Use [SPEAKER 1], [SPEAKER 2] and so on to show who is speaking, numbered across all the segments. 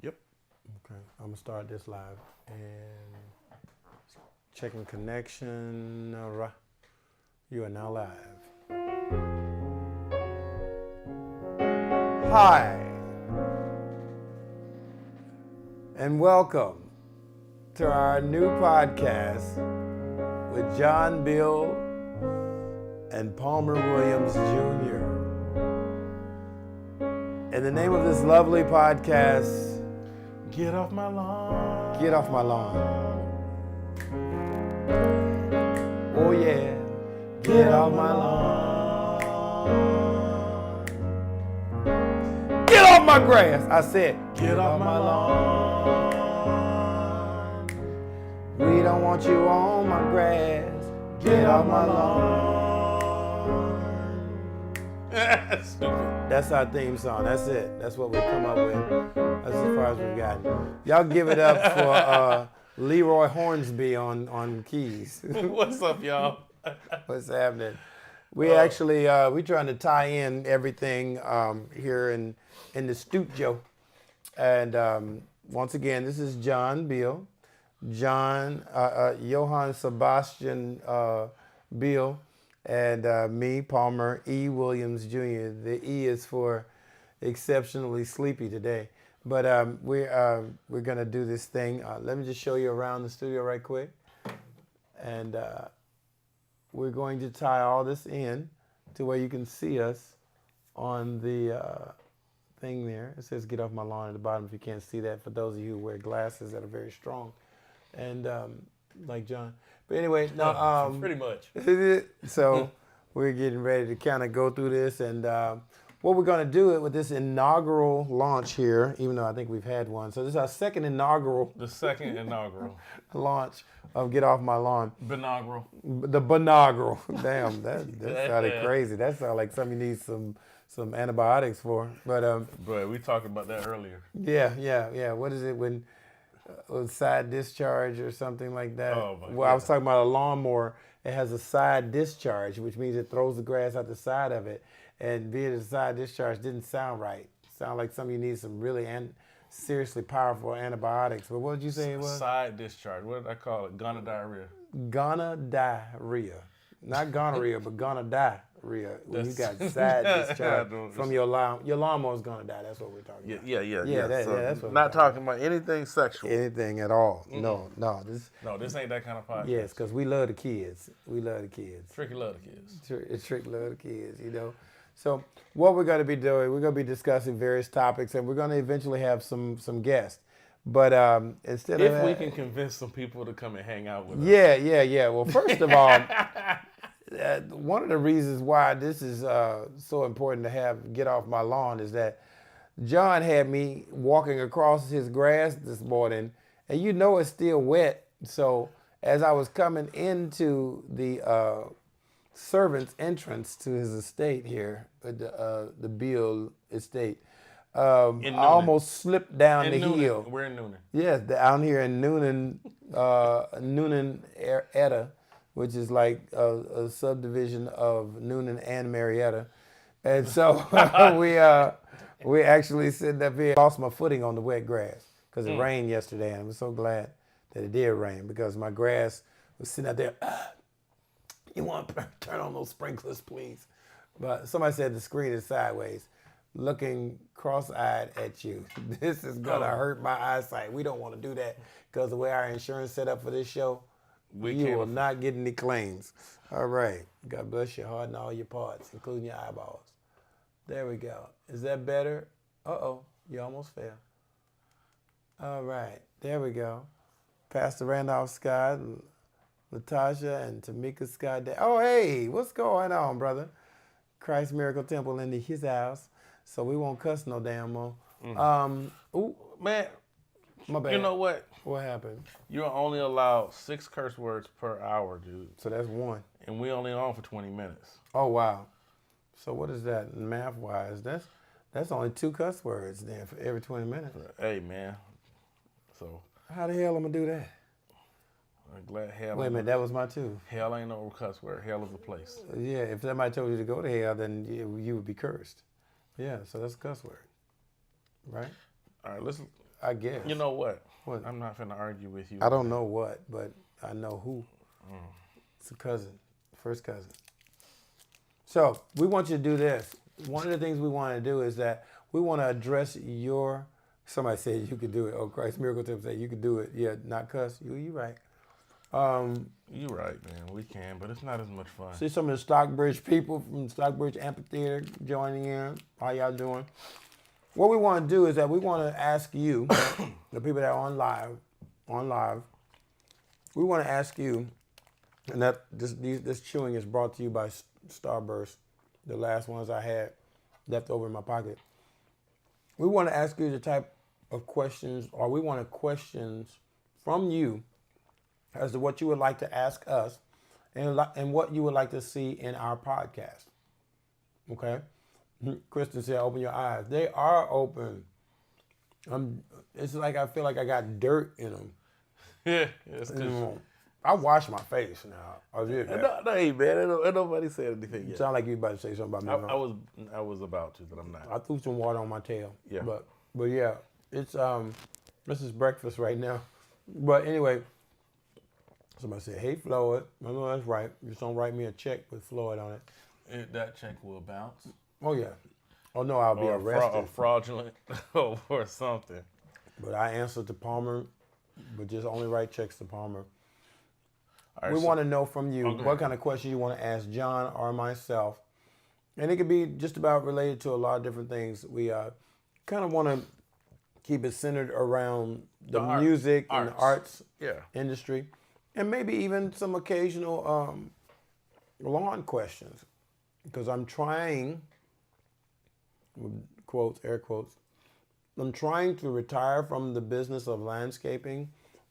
[SPEAKER 1] Yep.
[SPEAKER 2] Okay, I'm gonna start this live and checking connection. All right. You are now live. Hi, and welcome to our new podcast with John Bill and Palmer Williams Jr. And the name of this lovely podcast,
[SPEAKER 1] Get off my lawn.
[SPEAKER 2] Get Off My Lawn. Oh yeah,
[SPEAKER 1] Get off my lawn.
[SPEAKER 2] get off my grass. I said,
[SPEAKER 1] Get off my lawn.
[SPEAKER 2] we don't want you on my grass.
[SPEAKER 1] Get off my lawn. Stupid.
[SPEAKER 2] That's our theme song. That's it. That's what we come up with. That's as far as we've gotten. Y'all give it up for Leroy Hornsby on keys.
[SPEAKER 1] What's up, y'all?
[SPEAKER 2] What's happening? We actually we trying to tie in everything here in the studio. And once again, this is John Bill, Johann Sebastian Bill, and me, Palmer E. Williams Jr. The E is for exceptionally sleepy today. But we're gonna do this thing. Let me just show you around the studio right quick, and we're going to tie all this in to where you can see us on the thing there. It says "Get Off My Lawn" at the bottom. If you can't see that, for those of you who wear glasses that are very strong, and like John. But anyway, no,
[SPEAKER 1] Pretty much.
[SPEAKER 2] so we're getting ready to kind of go through this, and what we're going to do with this inaugural launch here, even though I think we've had one. So this is our second inaugural
[SPEAKER 1] The second inaugural.
[SPEAKER 2] launch of Get Off My Lawn.
[SPEAKER 1] Binaugural.
[SPEAKER 2] The binaugural. Damn, that sounded crazy. That sounded like something you need some antibiotics for. But
[SPEAKER 1] But we talked about that earlier.
[SPEAKER 2] yeah. What is it when side discharge or something like that?
[SPEAKER 1] Oh, my
[SPEAKER 2] Well, I was talking about a lawnmower. It has a side discharge, which means it throws the grass out the side of it. And being a side discharge didn't sound right. Sound like something you need some really seriously powerful antibiotics. But what did you say it was?
[SPEAKER 1] Side discharge. What did I call it? Gonorrhea.
[SPEAKER 2] Gonorrhea. Not gonorrhea, but gonorrhea. When you got side discharge from your lawn, your lawnmower's gonna die. That's what we're talking about.
[SPEAKER 1] Yeah.
[SPEAKER 2] That's what we're
[SPEAKER 1] Not talking about anything sexual.
[SPEAKER 2] Anything at all. No. This
[SPEAKER 1] No, this ain't that kind of podcast.
[SPEAKER 2] yes, because we love the kids. We love the kids.
[SPEAKER 1] Tricky love the kids.
[SPEAKER 2] Trick love the kids, you know. So what we're going to be doing, we're going to be discussing various topics, and we're going to eventually have some guests. But instead of
[SPEAKER 1] If we can convince some people to come and hang out with us.
[SPEAKER 2] yeah. Well, first of all, one of the reasons why this is so important to have Get Off My Lawn is that John had me walking across his grass this morning, and you know it's still wet. So as I was coming into the servant's entrance to his estate here, the Beale estate, I almost slipped down the
[SPEAKER 1] Noonan.
[SPEAKER 2] hill.
[SPEAKER 1] We're in Noonan.
[SPEAKER 2] Yes, down here in Noonan, Etta, which is like a subdivision of Noonan and Marietta. And so we actually sitting up here, lost my footing on the wet grass because it rained yesterday, and I'm so glad that it did rain because my grass was sitting out there. You want to turn on those sprinklers, please? But somebody said the screen is sideways, looking cross-eyed at you. This is going to hurt my eyesight. We don't want to do that because the way our insurance set up for this show, you will not get any claims. All right. God bless your heart and all your parts, including your eyeballs. There we go. Is that better? Uh-oh. You almost fell. All right. There we go. Pastor Randolph Scott, Latasha and Tamika Scott. Oh, hey, what's going on, brother? Christ Miracle Temple in his house, so we won't cuss no damn more. Ooh,
[SPEAKER 1] Man,
[SPEAKER 2] my bad.
[SPEAKER 1] you know what?
[SPEAKER 2] What happened?
[SPEAKER 1] You're only allowed 6 curse words per hour, dude.
[SPEAKER 2] So that's one.
[SPEAKER 1] And we only on for 20 minutes.
[SPEAKER 2] Oh, wow. So what is that math-wise? That's only 2 cuss words then for every 20 minutes.
[SPEAKER 1] Hey, man. So.
[SPEAKER 2] How the hell am I gonna do that?
[SPEAKER 1] I'm glad hell.
[SPEAKER 2] Wait a minute, that was my 2.
[SPEAKER 1] Hell ain't no cuss word. Hell is a place.
[SPEAKER 2] Yeah, if somebody told you to go to hell, then you would be cursed. Yeah, so that's a cuss word, right?
[SPEAKER 1] All right, listen.
[SPEAKER 2] I guess.
[SPEAKER 1] You know what?
[SPEAKER 2] What?
[SPEAKER 1] I'm not finna argue with you.
[SPEAKER 2] I don't know what, but I know who. It's a cousin, first cousin. So we want you to do this. One of the things we want to do is that we want to address your. Somebody said you could do it. Oh, Christ, Miracle Tip said you could do it. Yeah, not cuss. You right.
[SPEAKER 1] You right, man. We can, but it's not as much fun.
[SPEAKER 2] See some of the Stockbridge people from Stockbridge Amphitheater joining in. How y'all doing? What we want to do is that we want to ask you, the people that are on live, we want to ask you, and that this chewing is brought to you by Starburst, the last ones I had left over in my pocket. We want to ask you the type of questions, or we want questions from you as to what you would like to ask us and what you would like to see in our podcast. Okay? Kristen said, open your eyes. They are open. It's like I feel like I got dirt in them.
[SPEAKER 1] Yeah, it's good.
[SPEAKER 2] I wash my face now. I did that.
[SPEAKER 1] No, hey, man. Ain't nobody said anything yet.
[SPEAKER 2] Sound like you about to say something about me.
[SPEAKER 1] I was about to, but I'm not.
[SPEAKER 2] I threw some water on my tail.
[SPEAKER 1] Yeah.
[SPEAKER 2] But yeah, it's this is breakfast right now. But anyway, somebody said, "Hey, Floyd." I know that's right. Just don't write me a check with Floyd on it.
[SPEAKER 1] That check will bounce.
[SPEAKER 2] Oh yeah. Oh no, I'll be arrested.
[SPEAKER 1] Or fraudulent or something.
[SPEAKER 2] But I answered to Palmer, but just only write checks to Palmer.
[SPEAKER 1] Right,
[SPEAKER 2] we want to know from you what kind of question you want to ask John or myself. And it could be just about related to a lot of different things. We kind of want to keep it centered around the music and the arts industry. And maybe even some occasional lawn questions. Because I'm trying, quotes, air quotes, I'm trying to retire from the business of landscaping,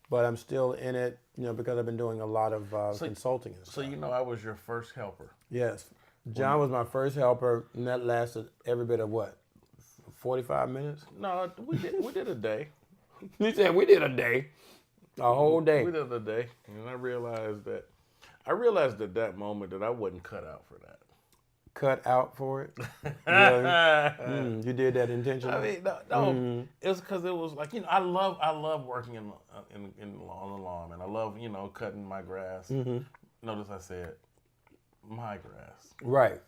[SPEAKER 2] but I'm still in it, because I've been doing a lot of consulting and stuff.
[SPEAKER 1] So I was your first helper.
[SPEAKER 2] Yes. John was my first helper, and that lasted every bit of what? 45 minutes?
[SPEAKER 1] No, we did a day.
[SPEAKER 2] He said we did a day. A whole day.
[SPEAKER 1] We did a day. And I realized at that moment that I wasn't cut out for that.
[SPEAKER 2] Cut out for it? Really? You did that intentionally?
[SPEAKER 1] I mean, no. It's because it was like, I love working on the lawn, man. I love, cutting my grass. Notice I said my grass.
[SPEAKER 2] Right.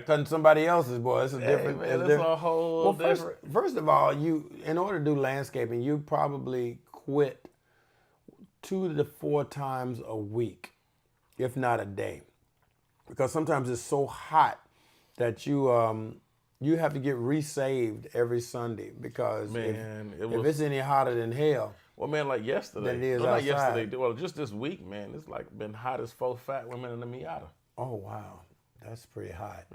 [SPEAKER 2] Cutting somebody else's, boy. It's a different.
[SPEAKER 1] Man, it's a whole different.
[SPEAKER 2] First of all, in order to do landscaping, you probably quit 2 to 4 times a week, if not a day. Because sometimes it's so hot that you have to get resaved every Sunday because if it's any hotter than hell.
[SPEAKER 1] Well, man, like yesterday.
[SPEAKER 2] Than it is
[SPEAKER 1] not
[SPEAKER 2] outside.
[SPEAKER 1] yesterday. Well, just this week, man. It's like been hot as 4 fat women in the Miata.
[SPEAKER 2] Oh wow, that's pretty hot.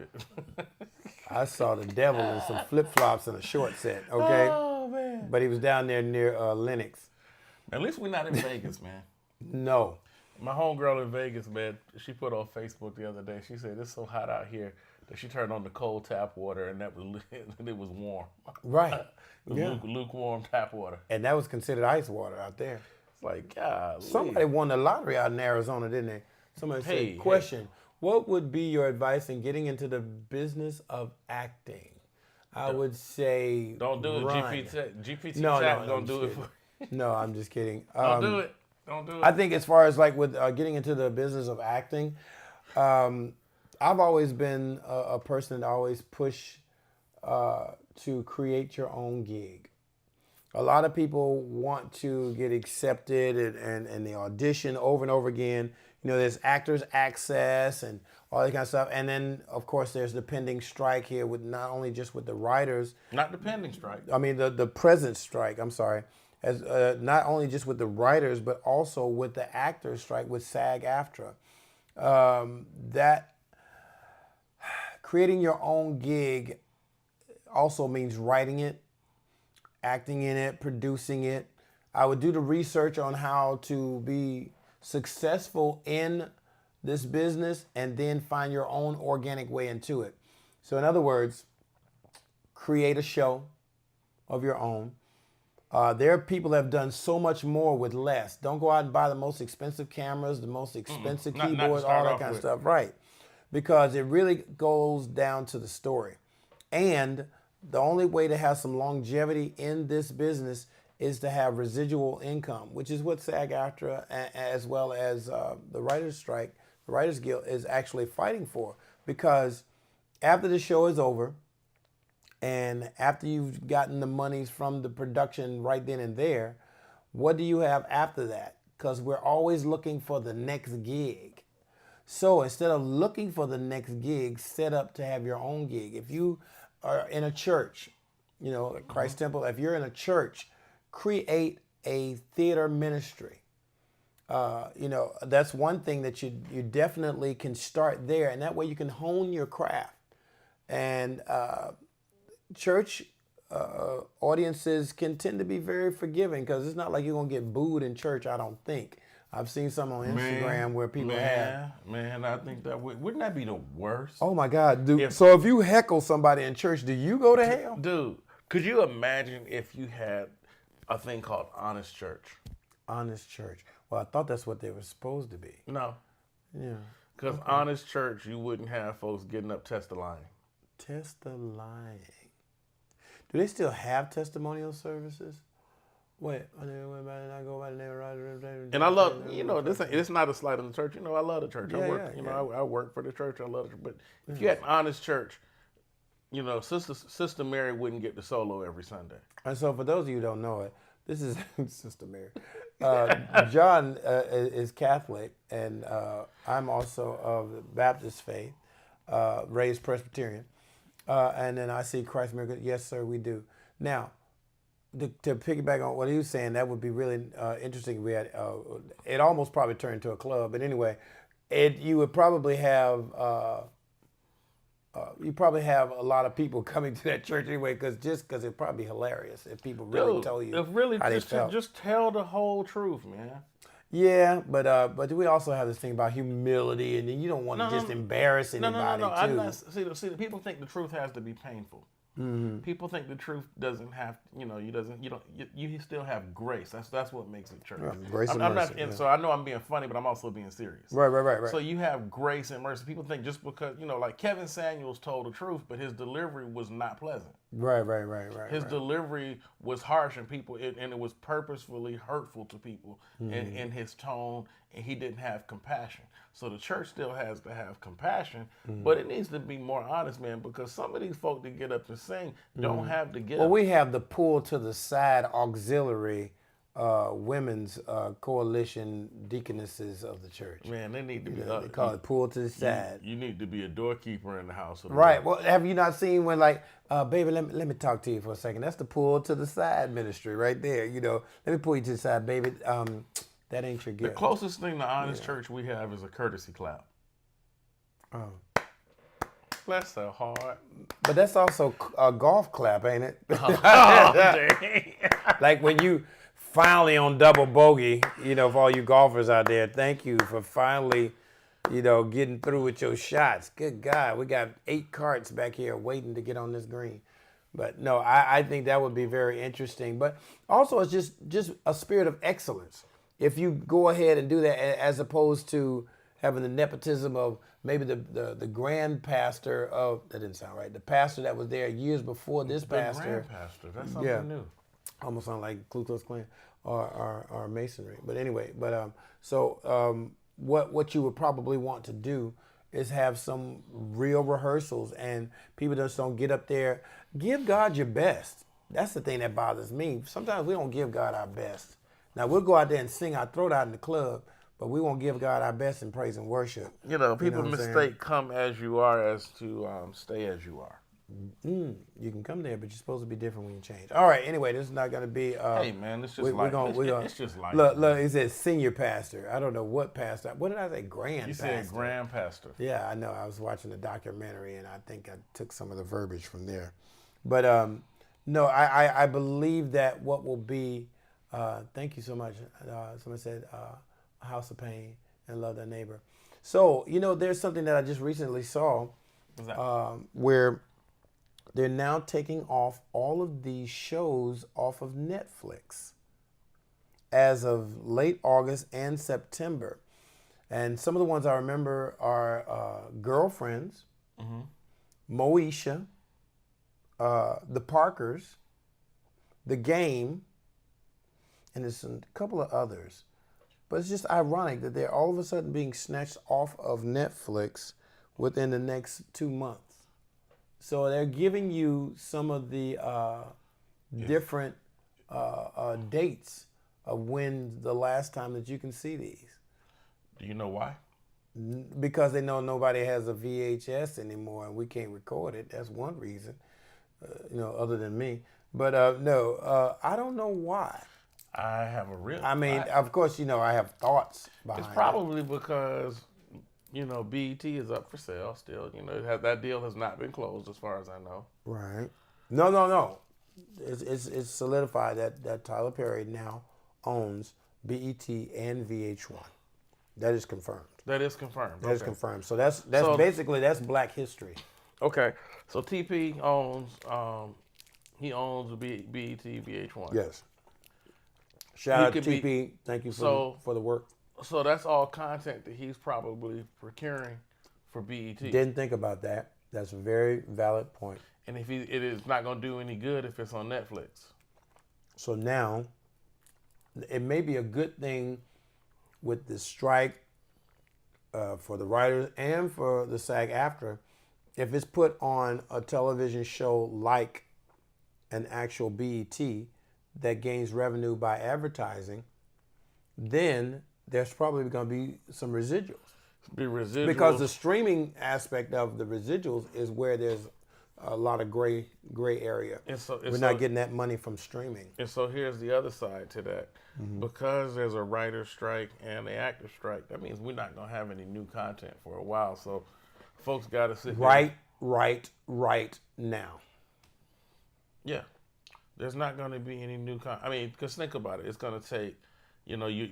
[SPEAKER 2] I saw the devil in some flip flops and a short set. Okay.
[SPEAKER 1] Oh man.
[SPEAKER 2] But he was down there near Lenox.
[SPEAKER 1] At least we're not in Vegas, man.
[SPEAKER 2] No.
[SPEAKER 1] My homegirl in Vegas, man, she put on Facebook the other day. She said it's so hot out here that she turned on the cold tap water and it was warm.
[SPEAKER 2] Right.
[SPEAKER 1] It was lukewarm tap water.
[SPEAKER 2] And that was considered ice water out there.
[SPEAKER 1] It's like, God.
[SPEAKER 2] Somebody won the lottery out in Arizona, didn't they? Somebody said, question, what would be your advice in getting into the business of acting? I would say
[SPEAKER 1] don't do
[SPEAKER 2] run.
[SPEAKER 1] it. GPT chat don't do it for you.
[SPEAKER 2] No, I'm just kidding.
[SPEAKER 1] Don't do it. Don't do it.
[SPEAKER 2] I think as far as like with getting into the business of acting, I've always been a person that always push to create your own gig. A lot of people want to get accepted and they audition over and over again. There's Actors Access and all that kind of stuff. And then, of course, there's the pending strike here with not only just with the writers.
[SPEAKER 1] Not the pending strike.
[SPEAKER 2] I mean, the present strike, I'm sorry. As not only just with the writers, but also with the actors strike with SAG-AFTRA. That creating your own gig also means writing it, acting in it, producing it. I would do the research on how to be successful in this business and then find your own organic way into it. So in other words, create a show of your own. There are people that have done so much more with less. Don't go out and buy the most expensive cameras, the most expensive keyboards, all that kind of stuff. Right. Because it really goes down to the story. And the only way to have some longevity in this business is to have residual income, which is what SAG-AFTRA as well as the Writers' Strike, the Writers Guild is actually fighting for. Because after the show is over and after you've gotten the monies from the production right then and there, what do you have after that? Because we're always looking for the next gig. So instead of looking for the next gig, set up to have your own gig. If you are in a church, you know, at Christ Temple, if you're in a church, create a theater ministry. You know, that's one thing that you definitely can start there, and that way you can hone your craft. And church audiences can tend to be very forgiving because it's not like you're going to get booed in church, I don't think. I've seen some on Instagram where people have.
[SPEAKER 1] Man, I think that wouldn't that be the worst?
[SPEAKER 2] Oh my God, dude. So if you heckle somebody in church, do you go to hell?
[SPEAKER 1] Dude, could you imagine if you had a thing called Honest Church?
[SPEAKER 2] Honest Church. Well, I thought that's what they were supposed to be.
[SPEAKER 1] No.
[SPEAKER 2] Yeah.
[SPEAKER 1] Because Honest Church, you wouldn't have folks getting up testifying.
[SPEAKER 2] Testifying. Do they still have testimonial services? Wait, and
[SPEAKER 1] I love, you know, it's not a slight on the church. You know, I love the church. I work, I work for the church. I love it. But if you had an honest church, you know, Sister Mary wouldn't get the solo every Sunday.
[SPEAKER 2] And so, for those of you who don't know it, this is Sister Mary. John is Catholic, and I'm also of the Baptist faith, raised Presbyterian. And then I see Christ Miracle. Yes, sir, we do. Now, to piggyback on what he was saying, that would be really interesting. We had it almost probably turned into a club, but anyway, you would probably have a lot of people coming to that church anyway, because it'd probably be hilarious if people really told you how they felt.
[SPEAKER 1] Just tell the whole truth, man.
[SPEAKER 2] Yeah, but we also have this thing about humility, and you don't want to just embarrass anybody.
[SPEAKER 1] No. I'm not, see, the people think the truth has to be painful. Mm-hmm. People think the truth doesn't have, you still have grace. That's what makes it church.
[SPEAKER 2] Grace and mercy.
[SPEAKER 1] So I know I'm being funny, but I'm also being serious.
[SPEAKER 2] Right.
[SPEAKER 1] So you have grace and mercy. People think just because, like Kevin Samuels told the truth, but his delivery was not pleasant.
[SPEAKER 2] Right.
[SPEAKER 1] His delivery was harsh, and it was purposefully hurtful to people in his tone, and he didn't have compassion. So the church still has to have compassion, but it needs to be more honest, man, because some of these folk that get up and sing don't have the gift.
[SPEAKER 2] Well, we have the Pull to the Side Auxiliary Women's Coalition Deaconesses of the church.
[SPEAKER 1] Man, they need to be.
[SPEAKER 2] They call it Pull to the Side.
[SPEAKER 1] You need to be a doorkeeper in the house.
[SPEAKER 2] Right. Well, have you not seen when baby, let me talk to you for a second. That's the Pull to the Side ministry right there. Let me pull you to the side, baby. That ain't your gift.
[SPEAKER 1] The closest thing to honest church we have is a courtesy clap.
[SPEAKER 2] Oh.
[SPEAKER 1] That's so hard.
[SPEAKER 2] But that's also a golf clap, ain't it?
[SPEAKER 1] Oh, dang.
[SPEAKER 2] Like when you finally on double bogey, for all you golfers out there, thank you for finally, getting through with your shots. Good God, we got 8 carts back here waiting to get on this green. But no, I think that would be very interesting. But also it's just a spirit of excellence. If you go ahead and do that, as opposed to having the nepotism of maybe the grand pastor of, that didn't sound right, the pastor that was there years before this pastor.
[SPEAKER 1] The grand pastor, that's something new.
[SPEAKER 2] Almost sound like Ku Klux Klan or Masonry. But anyway, what you would probably want to do is have some real rehearsals, and people just don't get up there. Give God your best. That's the thing that bothers me. Sometimes we don't give God our best. Now, we'll go out there and sing our throat out in the club, but we won't give God our best in praise and worship.
[SPEAKER 1] People mistake come as you are as to stay as you are.
[SPEAKER 2] You can come there, but you're supposed to be different when you change. All right, anyway, this is not going to be...
[SPEAKER 1] hey, man, it's just like... It's just like...
[SPEAKER 2] Look, it says senior pastor. I don't know what pastor. What did I say? Grand pastor.
[SPEAKER 1] You said grand pastor.
[SPEAKER 2] Yeah, I know. I was watching the documentary, and I think I took some of the verbiage from there. But, no, I believe that what will be... thank you so much. Someone said, a house of pain and love thy neighbor. So, there's something that I just recently saw where they're now taking off all of these shows off of Netflix as of late August and September. And some of the ones I remember are Girlfriends, Moesha, The Parkers, The Game, and there's a couple of others. But it's just ironic that they're all of a sudden being snatched off of Netflix within the next 2 months. So they're giving you some of the different dates of when the last time that you can see these.
[SPEAKER 1] Do you know why?
[SPEAKER 2] Because they know nobody has a VHS anymore and we can't record it. That's one reason, other than me. But no, I don't know why.
[SPEAKER 1] I have a real.
[SPEAKER 2] I mean, of course, I have thoughts behind
[SPEAKER 1] It's probably because, BET is up for sale still. That deal has not been closed as far as I know.
[SPEAKER 2] Right. No. It's solidified that Tyler Perry now owns BET and VH1. That is confirmed.
[SPEAKER 1] That is confirmed.
[SPEAKER 2] That is confirmed. So that's basically Black history.
[SPEAKER 1] Okay. So TP owns BET, VH1.
[SPEAKER 2] Yes. Shout out to TP. Thank you for the work.
[SPEAKER 1] So that's all content that he's probably procuring for BET.
[SPEAKER 2] Didn't think about that. That's a very valid point.
[SPEAKER 1] And it is not going to do any good if it's on Netflix.
[SPEAKER 2] So now, it may be a good thing with the strike for the writers and for the SAG-AFTRA if it's put on a television show like an actual BET that gains revenue by advertising, then there's probably going to be some residuals. Because the streaming aspect of the residuals is where there's a lot of gray area. We're not getting that money from streaming.
[SPEAKER 1] And so here's the other side to that. Mm-hmm. Because there's a writer's strike and the actor strike, that means we're not going to have any new content for a while. So folks got to sit
[SPEAKER 2] right now.
[SPEAKER 1] Yeah. There's not going to be any new content. I mean, because think about it. It's going to take,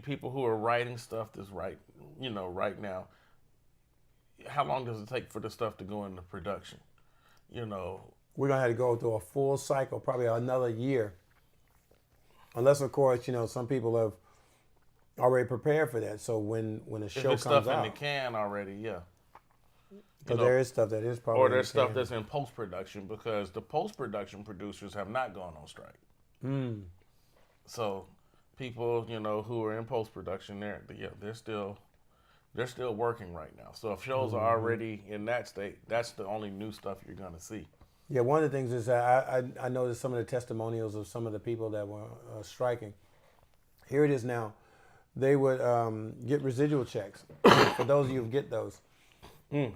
[SPEAKER 1] people who are writing stuff that's right now. How long does it take for the stuff to go into production? We're
[SPEAKER 2] going to have to go through a full cycle, probably another year. Unless, of course, some people have already prepared for that. So when a show comes
[SPEAKER 1] stuff
[SPEAKER 2] out.
[SPEAKER 1] in the can already, yeah.
[SPEAKER 2] Because there is stuff that is probably
[SPEAKER 1] or there's stuff that's in post-production because the post-production producers have not gone on strike.
[SPEAKER 2] Mm.
[SPEAKER 1] So people, who are in post-production, they're still working right now. So if shows are already in that state, that's the only new stuff you're going to see.
[SPEAKER 2] Yeah, one of the things is that I noticed some of the testimonials of some of the people that were striking. Here it is now. They would get residual checks. For those of you who get those.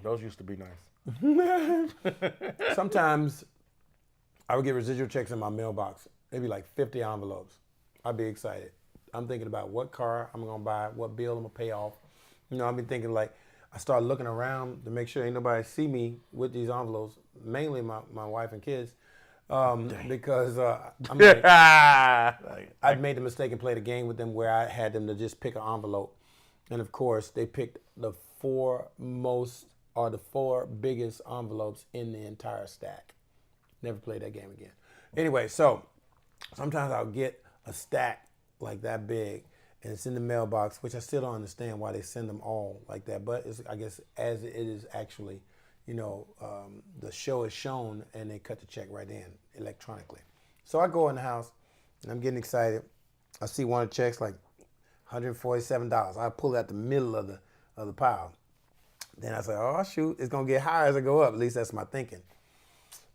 [SPEAKER 1] Those used to be nice.
[SPEAKER 2] Sometimes I would get residual checks in my mailbox. Maybe like 50 envelopes. I'd be excited. I'm thinking about what car I'm going to buy, what bill I'm going to pay off. I've been thinking I started looking around to make sure ain't nobody see me with these envelopes, mainly my wife and kids, because I'm like, I'd made the mistake and played a game with them where I had them to just pick an envelope. And of course, they picked the four biggest envelopes in the entire stack. Never played that game again. Anyway, so sometimes I'll get a stack like that big, and it's in the mailbox, which I still don't understand why they send them all like that. But it's, I guess as it is actually, the show is shown and they cut the check right in electronically. So I go in the house and I'm getting excited. I see one of the checks like $147. I pull it out the middle of the pile. Then I say, oh shoot, it's gonna get higher as I go up. At least that's my thinking.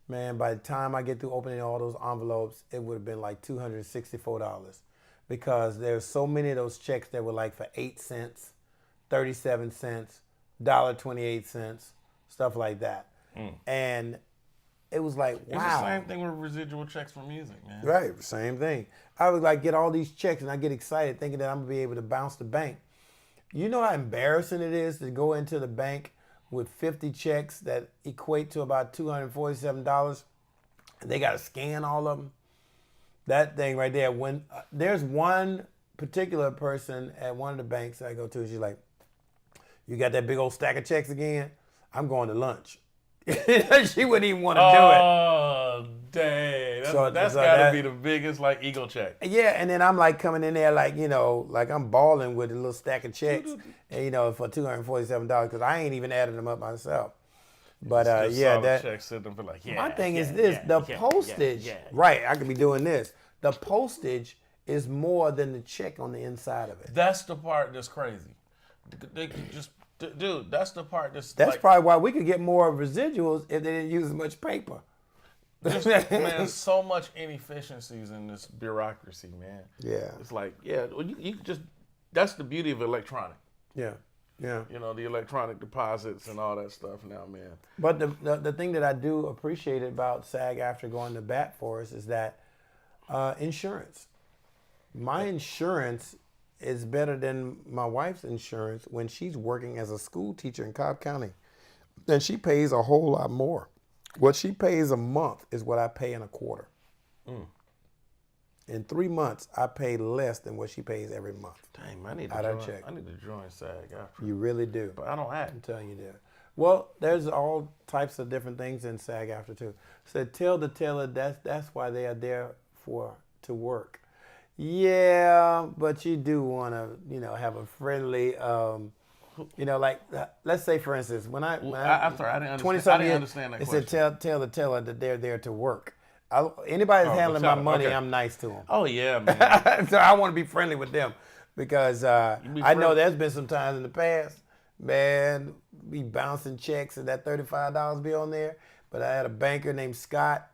[SPEAKER 2] Man, by the time I get through opening all those envelopes, it would have been like $264. Because there's so many of those checks that were like for 8 cents, 37 cents, $1.28, stuff like that. And it was like, wow.
[SPEAKER 1] It's the same thing with residual checks for music, man.
[SPEAKER 2] Right, same thing. I would get all these checks and I get excited thinking that I'm gonna be able to bounce the bank. You know how embarrassing it is to go into the bank with 50 checks that equate to about $247 and they gotta scan all of them? That thing right there, when there's one particular person at one of the banks I go to, she's like, you got that big old stack of checks again? I'm going to lunch. She wouldn't even want to do it.
[SPEAKER 1] Oh, dang. That's got to be the biggest ego check.
[SPEAKER 2] Yeah, and then I'm coming in there like I'm balling with a little stack of checks, and, for $247 because I ain't even added them up myself. But
[SPEAKER 1] Just
[SPEAKER 2] yeah,
[SPEAKER 1] saw the
[SPEAKER 2] that.
[SPEAKER 1] check sitting for like, yeah.
[SPEAKER 2] My thing
[SPEAKER 1] yeah,
[SPEAKER 2] is this:
[SPEAKER 1] yeah,
[SPEAKER 2] the
[SPEAKER 1] yeah,
[SPEAKER 2] postage.
[SPEAKER 1] yeah.
[SPEAKER 2] Right, I could be doing this. The postage is more than the check on the inside of it.
[SPEAKER 1] That's the part that's crazy. They could just, dude. That's the part that's
[SPEAKER 2] That's probably why we could get more residuals if they didn't use as much paper.
[SPEAKER 1] man, so much inefficiencies in this bureaucracy, man.
[SPEAKER 2] Yeah.
[SPEAKER 1] It's like, yeah, well, you just, that's the beauty of electronic.
[SPEAKER 2] Yeah. Yeah.
[SPEAKER 1] You know, the electronic deposits and all that stuff now, man.
[SPEAKER 2] But the thing that I do appreciate about SAG after going to bat for us is that insurance. My insurance is better than my wife's insurance when she's working as a school teacher in Cobb County. And she pays a whole lot more. What she pays a month is what I pay in a quarter. In 3 months, I pay less than what she pays every month.
[SPEAKER 1] Dang, man, I need to join SAG after.
[SPEAKER 2] You really do.
[SPEAKER 1] But I don't act.
[SPEAKER 2] I'm telling you that. Well, there's all types of different things in SAG after too. So tell the teller that's why they are there to work. Yeah, but you do want to, have a friendly, like let's say for instance, when I'm
[SPEAKER 1] sorry, I didn't understand.
[SPEAKER 2] 20 something
[SPEAKER 1] I didn't
[SPEAKER 2] years,
[SPEAKER 1] understand that
[SPEAKER 2] it
[SPEAKER 1] question.
[SPEAKER 2] said tell the teller that they're there to work. Anybody that's handling my money,
[SPEAKER 1] okay.
[SPEAKER 2] I'm nice to them.
[SPEAKER 1] Oh yeah, man.
[SPEAKER 2] So I want to be friendly with them because I know there's been some times in the past, man, be bouncing checks and that $35 be on there. But I had a banker named Scott.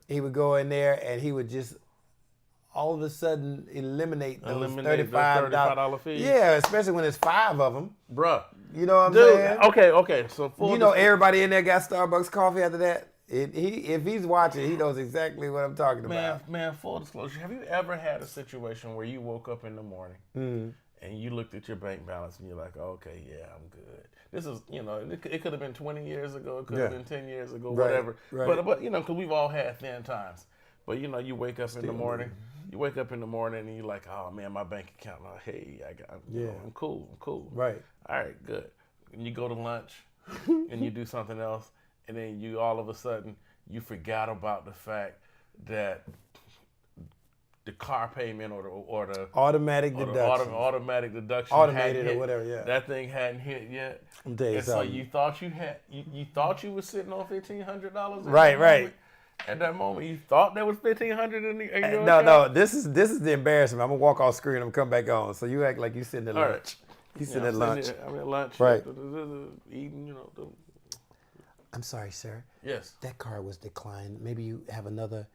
[SPEAKER 2] He would go in there and he would just all of a sudden eliminate those $35
[SPEAKER 1] fees.
[SPEAKER 2] Yeah, especially when it's 5 of them.
[SPEAKER 1] Bruh.
[SPEAKER 2] You know what I'm
[SPEAKER 1] Dude,
[SPEAKER 2] saying?
[SPEAKER 1] okay. So
[SPEAKER 2] everybody in there got Starbucks coffee after that. If he's watching, he knows exactly what I'm talking about.
[SPEAKER 1] Man, full disclosure, have you ever had a situation where you woke up in the morning and you looked at your bank balance and you're like, okay, yeah, I'm good. This is, it could have been 20 years ago, it could have been 10 years ago, whatever.
[SPEAKER 2] Right.
[SPEAKER 1] But because we've all had thin times. But you wake up in the morning. You wake up in the morning and you're like, oh man, my bank account. Oh, hey, I'm cool.
[SPEAKER 2] Right.
[SPEAKER 1] All right, good. And you go to lunch and you do something else, and then you all of a sudden you forgot about the fact that the car payment or the
[SPEAKER 2] automatic deduction,
[SPEAKER 1] automatic deduction,
[SPEAKER 2] automated or whatever. Yeah,
[SPEAKER 1] that thing hadn't hit yet.
[SPEAKER 2] I'm telling you
[SPEAKER 1] and
[SPEAKER 2] something.
[SPEAKER 1] So you thought you thought you were sitting on $1,500.
[SPEAKER 2] Right.
[SPEAKER 1] At that moment, you thought there was $1,500 in your
[SPEAKER 2] No.
[SPEAKER 1] account?
[SPEAKER 2] This is the embarrassment. I'm gonna walk off screen. I'm gonna come back on. So you act like you sitting at lunch.
[SPEAKER 1] Right.
[SPEAKER 2] You sitting at lunch.
[SPEAKER 1] I'm at lunch.
[SPEAKER 2] Right.
[SPEAKER 1] Eating.
[SPEAKER 2] I'm sorry, sir.
[SPEAKER 1] Yes.
[SPEAKER 2] That card was declined. Maybe you have another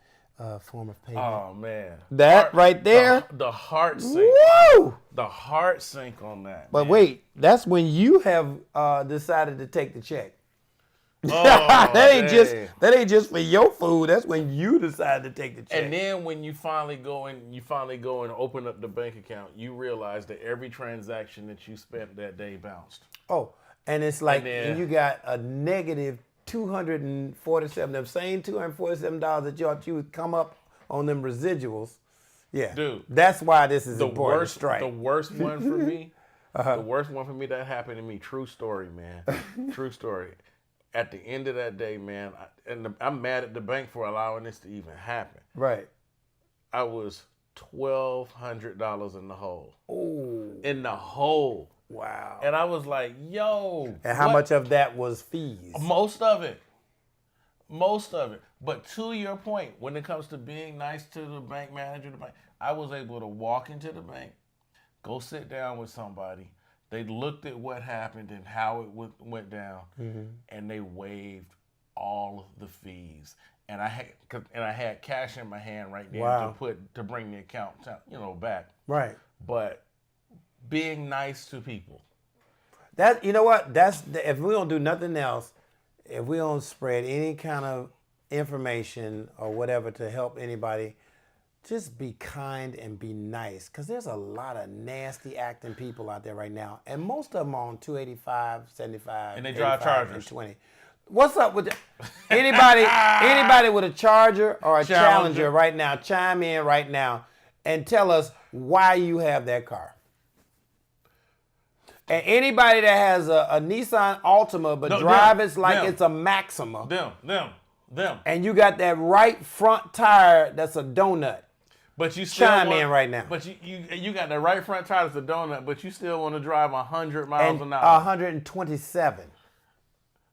[SPEAKER 2] form of payment.
[SPEAKER 1] Oh man.
[SPEAKER 2] That right there.
[SPEAKER 1] The heart sink.
[SPEAKER 2] Woo!
[SPEAKER 1] The heart sink on that.
[SPEAKER 2] But
[SPEAKER 1] man.
[SPEAKER 2] wait, that's when you have decided to take the check.
[SPEAKER 1] Oh,
[SPEAKER 2] that ain't
[SPEAKER 1] dang.
[SPEAKER 2] just for your food. That's when you decide to take the check.
[SPEAKER 1] And then when you finally go and open up the bank account, you realize that every transaction that you spent that day bounced.
[SPEAKER 2] Oh, and it's like
[SPEAKER 1] And
[SPEAKER 2] you got a negative $247. Them same $247 that you would come up on them residuals. Yeah,
[SPEAKER 1] dude.
[SPEAKER 2] That's why this is important. To strike.
[SPEAKER 1] The worst one for me. The worst one for me that happened to me. True story, man. True story. At the end of that day, man, I'm mad at the bank for allowing this to even happen.
[SPEAKER 2] Right.
[SPEAKER 1] I was $1,200 in the hole.
[SPEAKER 2] Oh.
[SPEAKER 1] In the hole.
[SPEAKER 2] Wow.
[SPEAKER 1] And I was like, yo.
[SPEAKER 2] And how much of that was fees?
[SPEAKER 1] Most of it. But to your point, when it comes to being nice to the bank manager, I was able to walk into the bank, go sit down with somebody. They looked at what happened and how it went down, and they waived all of the fees. And I had cash in my hand right there to bring the account back.
[SPEAKER 2] Right.
[SPEAKER 1] But being nice to people.
[SPEAKER 2] That if we don't do nothing else, if we don't spread any kind of information or whatever to help anybody, just be kind and be nice, because there's a lot of nasty acting people out there right now, and most of them are on 285, 75,
[SPEAKER 1] and they drive Chargers.
[SPEAKER 2] And 20. What's up with anybody with a Charger or a Challenger right now? Chime in right now and tell us why you have that car. And anybody that has a Nissan Altima but drive it like it's a Maxima.
[SPEAKER 1] Them.
[SPEAKER 2] And you got that right front tire that's a donut.
[SPEAKER 1] But you still
[SPEAKER 2] chime in right now.
[SPEAKER 1] But you got the right front tire that's a donut, but you still want to drive 100 miles an hour.
[SPEAKER 2] 127.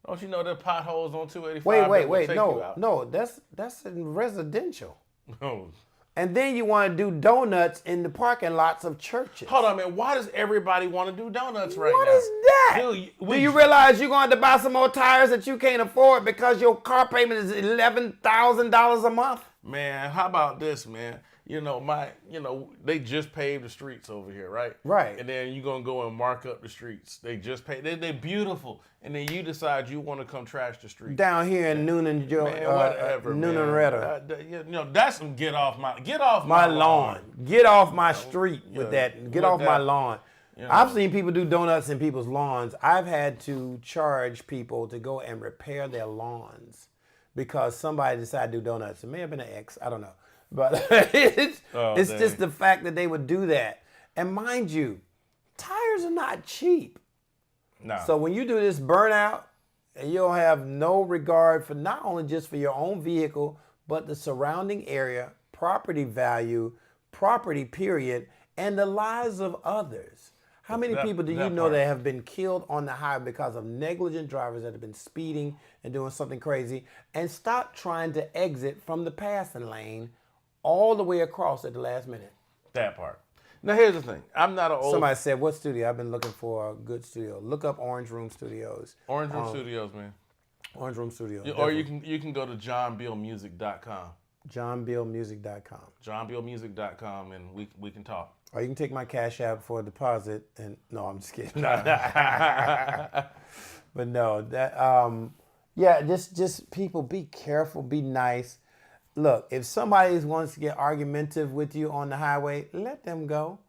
[SPEAKER 1] Don't you know there are potholes on 285?
[SPEAKER 2] Wait.
[SPEAKER 1] Take you out?
[SPEAKER 2] No. That's in residential.
[SPEAKER 1] No.
[SPEAKER 2] And then you want to do donuts in the parking lots of churches.
[SPEAKER 1] Hold on, man. Why does everybody want to do donuts right
[SPEAKER 2] What
[SPEAKER 1] now?
[SPEAKER 2] is that?
[SPEAKER 1] Dude,
[SPEAKER 2] do you realize you're going to have to buy some more tires that you can't afford because your car payment is $11,000 a month?
[SPEAKER 1] Man, how about this, man? They just paved the streets over here, right?
[SPEAKER 2] Right.
[SPEAKER 1] And then you're gonna go and mark up the streets. They just paved. They're beautiful, and then you decide you want to come trash the streets
[SPEAKER 2] Down here in Noonan,
[SPEAKER 1] whatever,
[SPEAKER 2] Noonan
[SPEAKER 1] man.
[SPEAKER 2] Retta.
[SPEAKER 1] That's some get off my
[SPEAKER 2] lawn. Get off my street with that. Get off my lawn. I've seen people do donuts in people's lawns. I've had to charge people to go and repair their lawns because somebody decided to do donuts. It may have been an ex. I don't know. But it's just the fact that they would do that. And mind you, tires are not cheap.
[SPEAKER 1] No.
[SPEAKER 2] So when you do this burnout, and you'll have no regard for not only just for your own vehicle, but the surrounding area, property value, property period, and the lives of others. How many people do you know that have been killed on the highway because of negligent drivers that have been speeding and doing something crazy and stop trying to exit from the passing lane all the way across at the last minute?
[SPEAKER 1] That part. Now, here's the thing. I'm not an old...
[SPEAKER 2] Somebody said, what studio? I've been looking for a good studio. Look up Orange Room Studios.
[SPEAKER 1] Orange Room Studios, man.
[SPEAKER 2] Orange Room Studios.
[SPEAKER 1] Or you can go to johnbillmusic.com.
[SPEAKER 2] johnbillmusic.com.
[SPEAKER 1] johnbillmusic.com, and we can talk.
[SPEAKER 2] Or you can take my Cash App for a deposit. And no, I'm just kidding. But no, that just people be careful, be nice. Look, if somebody wants to get argumentative with you on the highway, let them go.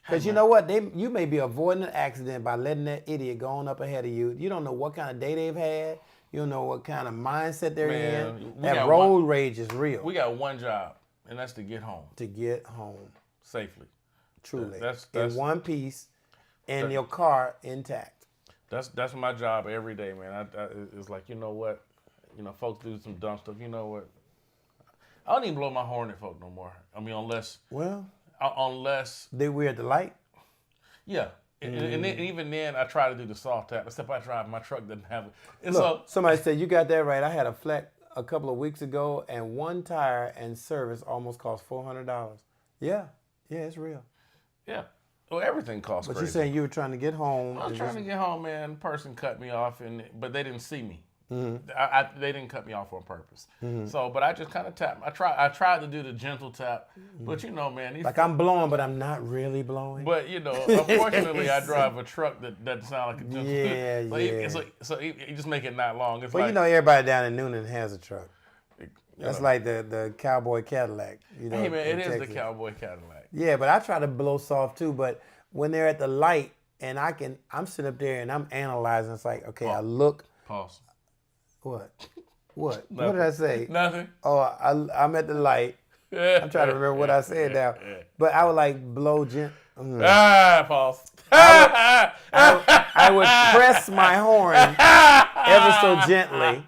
[SPEAKER 2] Because you know what? You may be avoiding an accident by letting that idiot go on up ahead of you. You don't know what kind of day they've had. You don't know what kind of mindset they're in. That road rage is real.
[SPEAKER 1] We got one job, and that's to get home.
[SPEAKER 2] To get home.
[SPEAKER 1] Safely.
[SPEAKER 2] Truly.
[SPEAKER 1] That's
[SPEAKER 2] in one piece, and your car intact.
[SPEAKER 1] That's my job every day, man. It's like, you know what? Folks do some dumb stuff. You know what? I don't even blow my horn at folk no more. I mean, unless
[SPEAKER 2] we're at the light.
[SPEAKER 1] Yeah, and then, even then, I try to do the soft tap. Except I drive, my truck doesn't have it. And
[SPEAKER 2] Look, somebody said you got that right. I had a flat a couple of weeks ago, and one tire and service almost cost $400. Yeah, it's real.
[SPEAKER 1] Yeah. Well, everything costs.
[SPEAKER 2] But
[SPEAKER 1] crazy.
[SPEAKER 2] you're saying you were trying to get home.
[SPEAKER 1] I was trying to get home, man. The person cut me off, but they didn't see me.
[SPEAKER 2] Mm-hmm.
[SPEAKER 1] They didn't cut me off on purpose.
[SPEAKER 2] Mm-hmm.
[SPEAKER 1] So, but I just kind of tapped. I tried to do the gentle tap, but man,
[SPEAKER 2] like I'm blowing, but I'm not really blowing.
[SPEAKER 1] But unfortunately, I drive a truck that doesn't sound like a gentle. So you just make it not long. It's
[SPEAKER 2] everybody down in Noonan has a truck. That's like the cowboy Cadillac.
[SPEAKER 1] Hey man, it is the cowboy Cadillac.
[SPEAKER 2] Yeah, but I try to blow soft too. But when they're at the light and I'm sitting up there and I'm analyzing. It's like, okay, I look.
[SPEAKER 1] Pause.
[SPEAKER 2] What? What did I say?
[SPEAKER 1] Nothing.
[SPEAKER 2] Oh, I'm at the light. I'm trying to remember what I said now. But I would like blow
[SPEAKER 1] pause.
[SPEAKER 2] I would press my horn ever so gently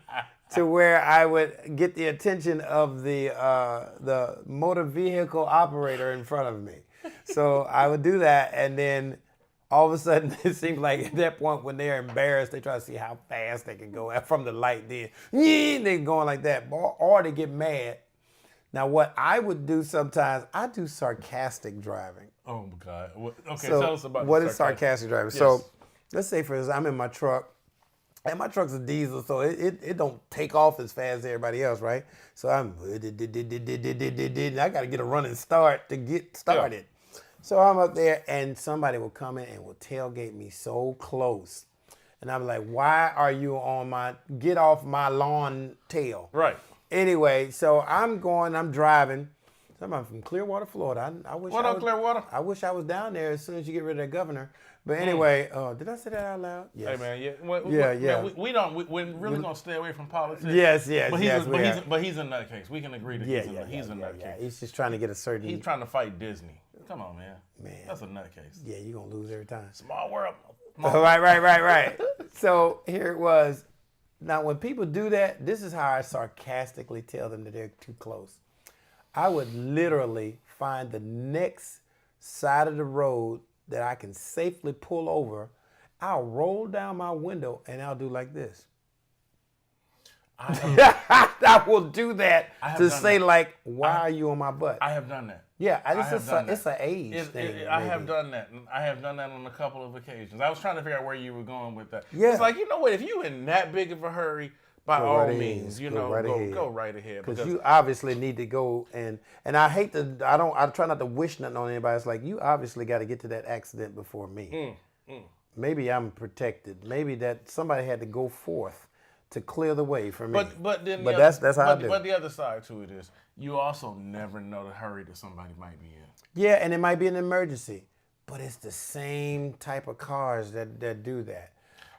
[SPEAKER 2] to where I would get the attention of the motor vehicle operator in front of me. So I would do that, and then all of a sudden, it seems like at that point when they're embarrassed, they try to see how fast they can go from the light. Then they're going like that, or they get mad. Now, what I would do sometimes, I do sarcastic driving.
[SPEAKER 1] Oh my God! Okay,
[SPEAKER 2] so
[SPEAKER 1] tell us about
[SPEAKER 2] what is sarcastic driving.
[SPEAKER 1] Yes.
[SPEAKER 2] So let's say, for instance, I'm in my truck, and my truck's a diesel, so it don't take off as fast as everybody else, right? So I got to get a running start to get started. Yeah. So I'm up there, and somebody will come in and will tailgate me so close. And I'm like, why are you on get off my lawn tail?
[SPEAKER 1] Right.
[SPEAKER 2] Anyway, so I'm driving. I'm from Clearwater, Florida.
[SPEAKER 1] Clearwater?
[SPEAKER 2] I wish I was down there as soon as you get rid of that governor. But anyway, did I say that out loud?
[SPEAKER 1] Hey
[SPEAKER 2] Yes.
[SPEAKER 1] man,
[SPEAKER 2] yeah.
[SPEAKER 1] We're really gonna stay away from politics.
[SPEAKER 2] Yes.
[SPEAKER 1] But he's a nutcase. We can agree that he's a nutcase.
[SPEAKER 2] Yeah. He's just trying to get a certain.
[SPEAKER 1] He's trying to fight Disney. Come on, man. That's a nutcase.
[SPEAKER 2] Yeah, you're gonna lose every time.
[SPEAKER 1] Small world.
[SPEAKER 2] Right. So here it was. Now, when people do that, this is how I sarcastically tell them that they're too close. I would literally find the next side of the road that I can safely pull over. I'll roll down my window and I'll do like this. I will do that to
[SPEAKER 1] done
[SPEAKER 2] say
[SPEAKER 1] that.
[SPEAKER 2] like, why are you on my butt?
[SPEAKER 1] I have done that.
[SPEAKER 2] Yeah,
[SPEAKER 1] done
[SPEAKER 2] it's
[SPEAKER 1] that.
[SPEAKER 2] an age thing.
[SPEAKER 1] I have
[SPEAKER 2] maybe.
[SPEAKER 1] done that. I have done that on a couple of occasions. I was trying to figure out where you were going with that.
[SPEAKER 2] Yeah.
[SPEAKER 1] It's like, you know what? If you in that big of a hurry, by
[SPEAKER 2] Go
[SPEAKER 1] all
[SPEAKER 2] right ahead.
[SPEAKER 1] means,
[SPEAKER 2] Go right ahead.
[SPEAKER 1] go right ahead.
[SPEAKER 2] Because you obviously need to go and I hate to I try not to wish nothing on anybody. It's like you obviously got to get to that accident before me. Maybe I'm protected. Maybe that somebody had to go forth to clear the way for me.
[SPEAKER 1] But
[SPEAKER 2] that's how I do.
[SPEAKER 1] But the other side to it is you also never know the hurry that somebody might be in.
[SPEAKER 2] Yeah, and it might be an emergency, but it's the same type of cars that do that.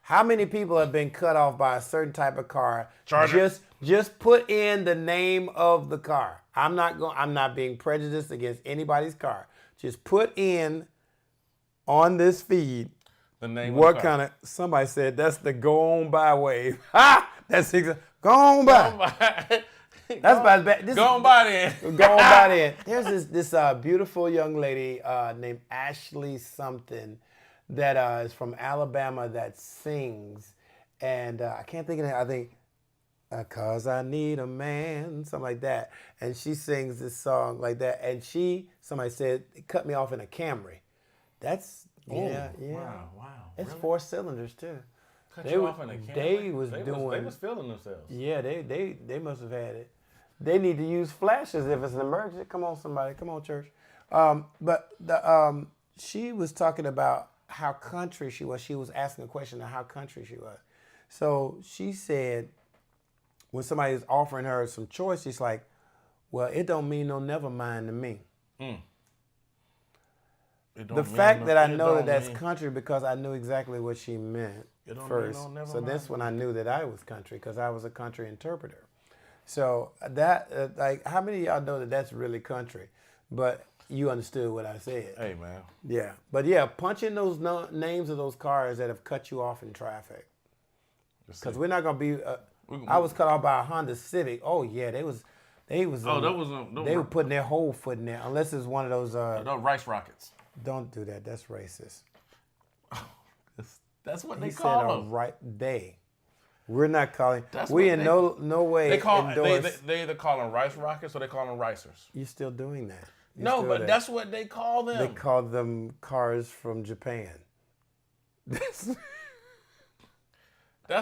[SPEAKER 2] How many people have been cut off by a certain type of car?
[SPEAKER 1] Charger.
[SPEAKER 2] Just put in the name of the car. I'm not being prejudiced against anybody's car. Just put in on this feed
[SPEAKER 1] The name
[SPEAKER 2] what
[SPEAKER 1] of the car.
[SPEAKER 2] kind of somebody said that's the go on by wave. Ha! That's go on by. That's about as bad.
[SPEAKER 1] Go on by then.
[SPEAKER 2] Go on by then. There's this beautiful young lady named Ashley something that is from Alabama that sings, and I can't think of it. I think, "Cause I Need a Man," something like that. And she sings this song like that. And somebody said, it cut me off in a Camry. That's, yeah.
[SPEAKER 1] Wow.
[SPEAKER 2] It's
[SPEAKER 1] Really?
[SPEAKER 2] 4 cylinders too.
[SPEAKER 1] Cut you off in a Camry?
[SPEAKER 2] They
[SPEAKER 1] was feeling themselves.
[SPEAKER 2] Yeah, they must have had it. They need to use flashes if it's an emergency. Come on, somebody. Come on, church. But she was talking about how country she was. She was asking a question of how country she was. So she said, when somebody is offering her some choice, she's like, well, it don't mean no never mind to me. The fact that I know that's country because I knew exactly what she meant first. So that's when I knew that I was country because I was a country interpreter. So that, like, how many of y'all know that that's really country? But you understood what I said.
[SPEAKER 1] Hey, man.
[SPEAKER 2] Yeah. But yeah, punch in those names of those cars that have cut you off in traffic. Because we're not going to be, I was cut off by a Honda Civic. Oh, yeah, they were putting their whole foot in there. Unless it's one of those.
[SPEAKER 1] Those rice rockets.
[SPEAKER 2] Don't do that. That's racist.
[SPEAKER 1] That's what they
[SPEAKER 2] He
[SPEAKER 1] call
[SPEAKER 2] said
[SPEAKER 1] them.
[SPEAKER 2] they. We're not calling.
[SPEAKER 1] That's
[SPEAKER 2] we
[SPEAKER 1] what
[SPEAKER 2] in
[SPEAKER 1] they-
[SPEAKER 2] no way
[SPEAKER 1] They call
[SPEAKER 2] endorse.
[SPEAKER 1] they either call them rice rockets or they call them ricers.
[SPEAKER 2] You're still doing that. You're
[SPEAKER 1] No,
[SPEAKER 2] still
[SPEAKER 1] but
[SPEAKER 2] that.
[SPEAKER 1] that's what they call them.
[SPEAKER 2] They call them cars from Japan.
[SPEAKER 1] That's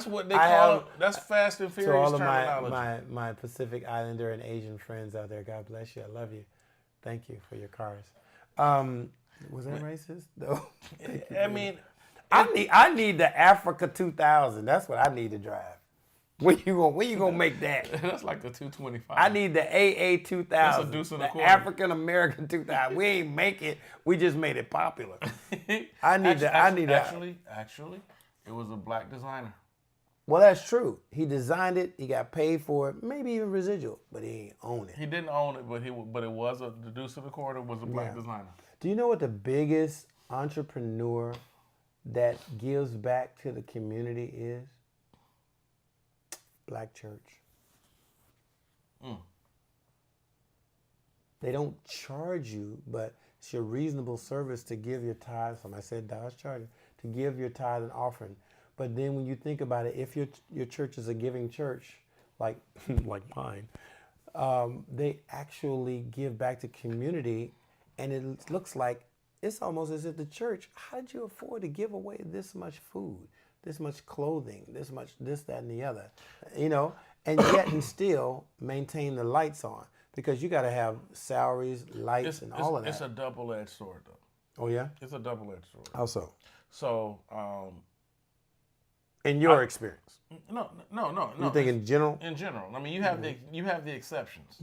[SPEAKER 1] what they
[SPEAKER 2] I
[SPEAKER 1] call
[SPEAKER 2] have-
[SPEAKER 1] them. That's Fast and
[SPEAKER 2] To
[SPEAKER 1] Furious
[SPEAKER 2] all of
[SPEAKER 1] terminology.
[SPEAKER 2] my Pacific Islander and Asian friends out there, God bless you. I love you. Thank you for your cars. Was that racist? No.
[SPEAKER 1] I mean,
[SPEAKER 2] I need the Africa 2000. That's what I need to drive. When you gonna make that?
[SPEAKER 1] that's like the 225.
[SPEAKER 2] I need the AA 2000.
[SPEAKER 1] That's a deuce and a
[SPEAKER 2] the
[SPEAKER 1] quarter.
[SPEAKER 2] African American 2000. We ain't make it. We just made it popular. Actually,
[SPEAKER 1] Actually, it was a black designer.
[SPEAKER 2] well, that's true. He designed it. He got paid for it. Maybe even residual, but he ain't own it.
[SPEAKER 1] He didn't own it, but it was the deuce and a quarter was a black designer.
[SPEAKER 2] Do you know what the biggest entrepreneur that gives back to the community is? Black church. They don't charge you, but it's your reasonable service to give your tithe. Somebody said Dodge Charger, to give your tithe and offering. But then when you think about it, if your church is a giving church, like like mine, they actually give back to community, and it looks like it's almost as if the church, how did you afford to give away this much food, this much clothing, this much this, that, and the other, and yet and still maintain the lights on because you got to have salaries, lights, and all of that.
[SPEAKER 1] It's a double-edged sword, though.
[SPEAKER 2] Oh yeah.
[SPEAKER 1] It's a double-edged sword.
[SPEAKER 2] How so?
[SPEAKER 1] So,
[SPEAKER 2] In your experience,
[SPEAKER 1] no.
[SPEAKER 2] you think in general?
[SPEAKER 1] In general, I mean, you have the exceptions,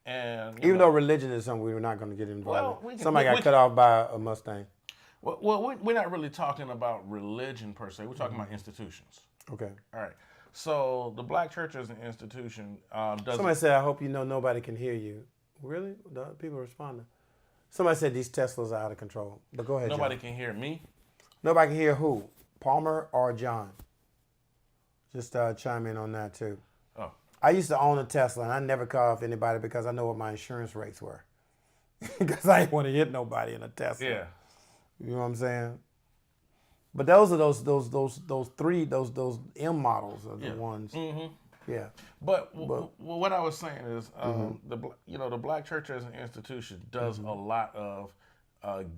[SPEAKER 1] and
[SPEAKER 2] Even though religion is something we were not going to get involved
[SPEAKER 1] Well,
[SPEAKER 2] in.
[SPEAKER 1] we can-
[SPEAKER 2] Somebody
[SPEAKER 1] we
[SPEAKER 2] got cut off by a Mustang.
[SPEAKER 1] well, we're not really talking about religion per se. We're talking about institutions.
[SPEAKER 2] Okay.
[SPEAKER 1] All right. So the black church as an institution doesn't.
[SPEAKER 2] Somebody said, I hope you know nobody can hear you. Really? The people responding. Somebody said these Teslas are out of control. But go ahead,
[SPEAKER 1] Nobody
[SPEAKER 2] John.
[SPEAKER 1] can hear me.
[SPEAKER 2] Nobody can hear who? Palmer or John? Just chime in on that too.
[SPEAKER 1] Oh.
[SPEAKER 2] I used to own a Tesla, and I never cut off anybody because I know what my insurance rates were. Because I didn't want to hit nobody in a Tesla.
[SPEAKER 1] Yeah.
[SPEAKER 2] You know what I'm saying? But those are those M models are the ones. Yeah.
[SPEAKER 1] But what I was saying is, the Black Church as an institution does a lot of